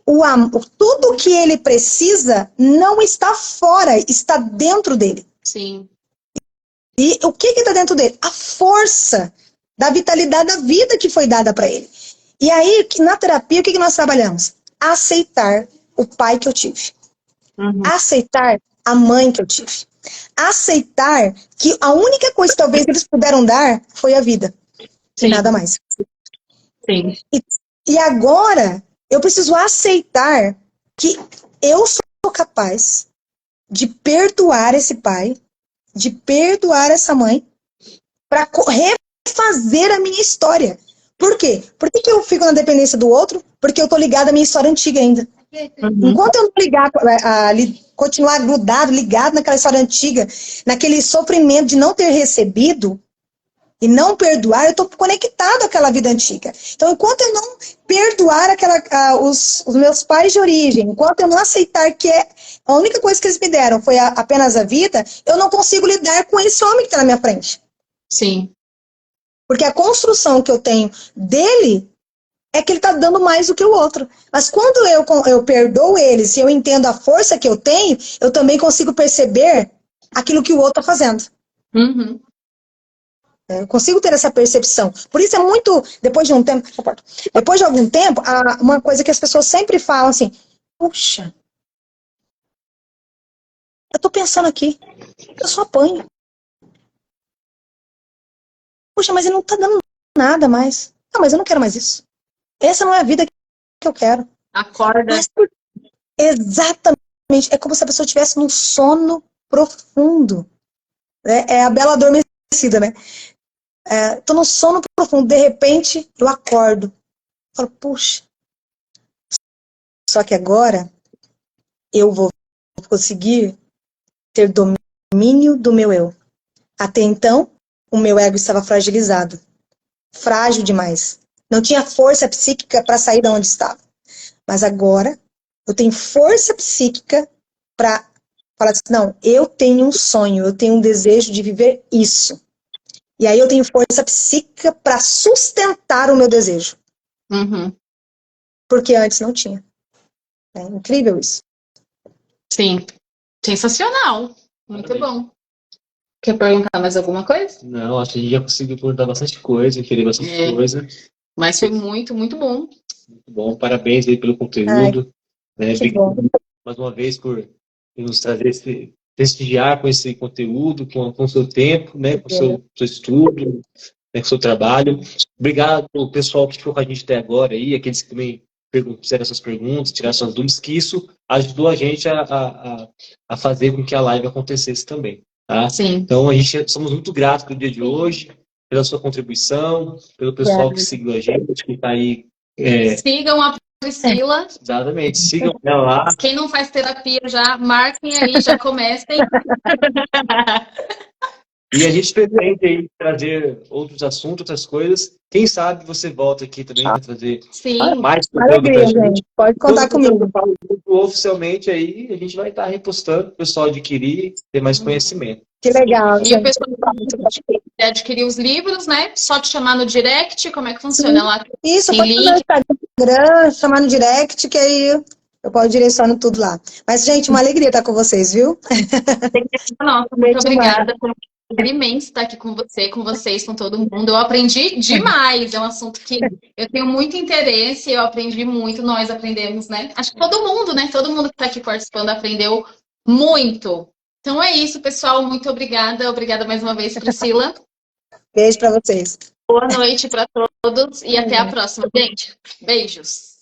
tudo que ele precisa não está fora, está dentro dele. Sim. E o que está dentro dele? A força da vitalidade da vida que foi dada para ele. E aí, na terapia, o que nós trabalhamos? Aceitar o pai que eu tive. Uhum. Aceitar a mãe que eu tive. Aceitar que a única coisa que talvez eles puderam dar foi a vida. Sim. E nada mais. Sim. E agora, eu preciso aceitar que eu sou capaz de perdoar esse pai, de perdoar essa mãe, para refazer a minha história. Por quê? Por que eu fico na dependência do outro? Porque eu tô ligada à minha história antiga ainda. Uhum. Enquanto eu não continuar ligado naquela história antiga, naquele sofrimento de não ter recebido, E não perdoar, eu estou conectado àquela vida antiga. Então, enquanto eu não perdoar os meus pais de origem, enquanto eu não aceitar que a única coisa que eles me deram foi apenas a vida, eu não consigo lidar com esse homem que está na minha frente. Sim. Porque a construção que eu tenho dele é que ele está dando mais do que o outro. Mas quando eu perdoo ele, se eu entendo a força que eu tenho, eu também consigo perceber aquilo que o outro está fazendo. Uhum. Eu consigo ter essa percepção. Por isso é muito, depois de um tempo, depois de algum tempo, uma coisa que as pessoas sempre falam assim, puxa, eu tô pensando aqui, eu só apanho. Puxa, mas ele não tá dando nada mais. Não, mas eu não quero mais isso. Essa não é a vida que eu quero. Acorda. Mas, exatamente, é como se a pessoa estivesse num sono profundo. É a bela adormecida, né? Tô num sono profundo, de repente eu acordo. Falo, puxa. Só que agora eu vou conseguir ter domínio do meu eu. Até então, o meu ego estava fragilizado. Frágil demais. Não tinha força psíquica para sair de onde estava. Mas agora, eu tenho força psíquica para falar assim, não, eu tenho um sonho, eu tenho um desejo de viver isso. E aí eu tenho força psíquica para sustentar o meu desejo. Uhum. Porque antes não tinha. É incrível isso. Sim. Sensacional. Muito Parabéns. bom. Quer perguntar mais alguma coisa? Não, acho que a gente já conseguiu perguntar bastante coisa, entender bastante coisa. Mas foi muito, muito bom. Muito bom, parabéns aí pelo Ai, conteúdo. Né? que bom. Obrigado mais uma vez por nos trazer prestigiar com esse conteúdo, com o seu tempo, né? Com o seu estudo, né? Com o seu trabalho. Obrigado ao pessoal que ficou com a gente até agora aí, aqueles que também fizeram suas perguntas, tiraram suas dúvidas, que isso ajudou a gente a fazer com que a live acontecesse também. Tá? Sim. Então, a gente somos muito gratos pelo dia de hoje, pela sua contribuição, pelo pessoal que seguiu a gente, que está aí. Sigam a Priscila. Exatamente, sigam ela lá. Quem não faz terapia já, marquem aí, já comecem. E a gente pretende aí trazer outros assuntos, outras coisas. Quem sabe você volta aqui também para trazer mais conteúdo pra gente. Pode contar comigo. Oficialmente aí, a gente vai estar repostando o pessoal adquirir, ter mais conhecimento. Que legal, E gente. o pessoal que adquirir os livros, né? Só te chamar no direct, como é que funciona? Sim. Lá Isso, tem pode link. no Instagram, chamar no direct, que aí eu posso direcionar tudo lá. Mas, gente, uma alegria estar com vocês, viu? Nossa, muito obrigada. Foi um prazer imenso estar aqui com você, com vocês, com todo mundo. Eu aprendi demais. É um assunto que eu tenho muito interesse, eu aprendi muito, nós aprendemos, né? Acho que todo mundo, né? Todo mundo que está aqui participando aprendeu muito. Então é isso, pessoal. Muito obrigada. Obrigada mais uma vez, Priscila. Beijo para vocês. Boa noite para todos e até a próxima, gente. Beijos.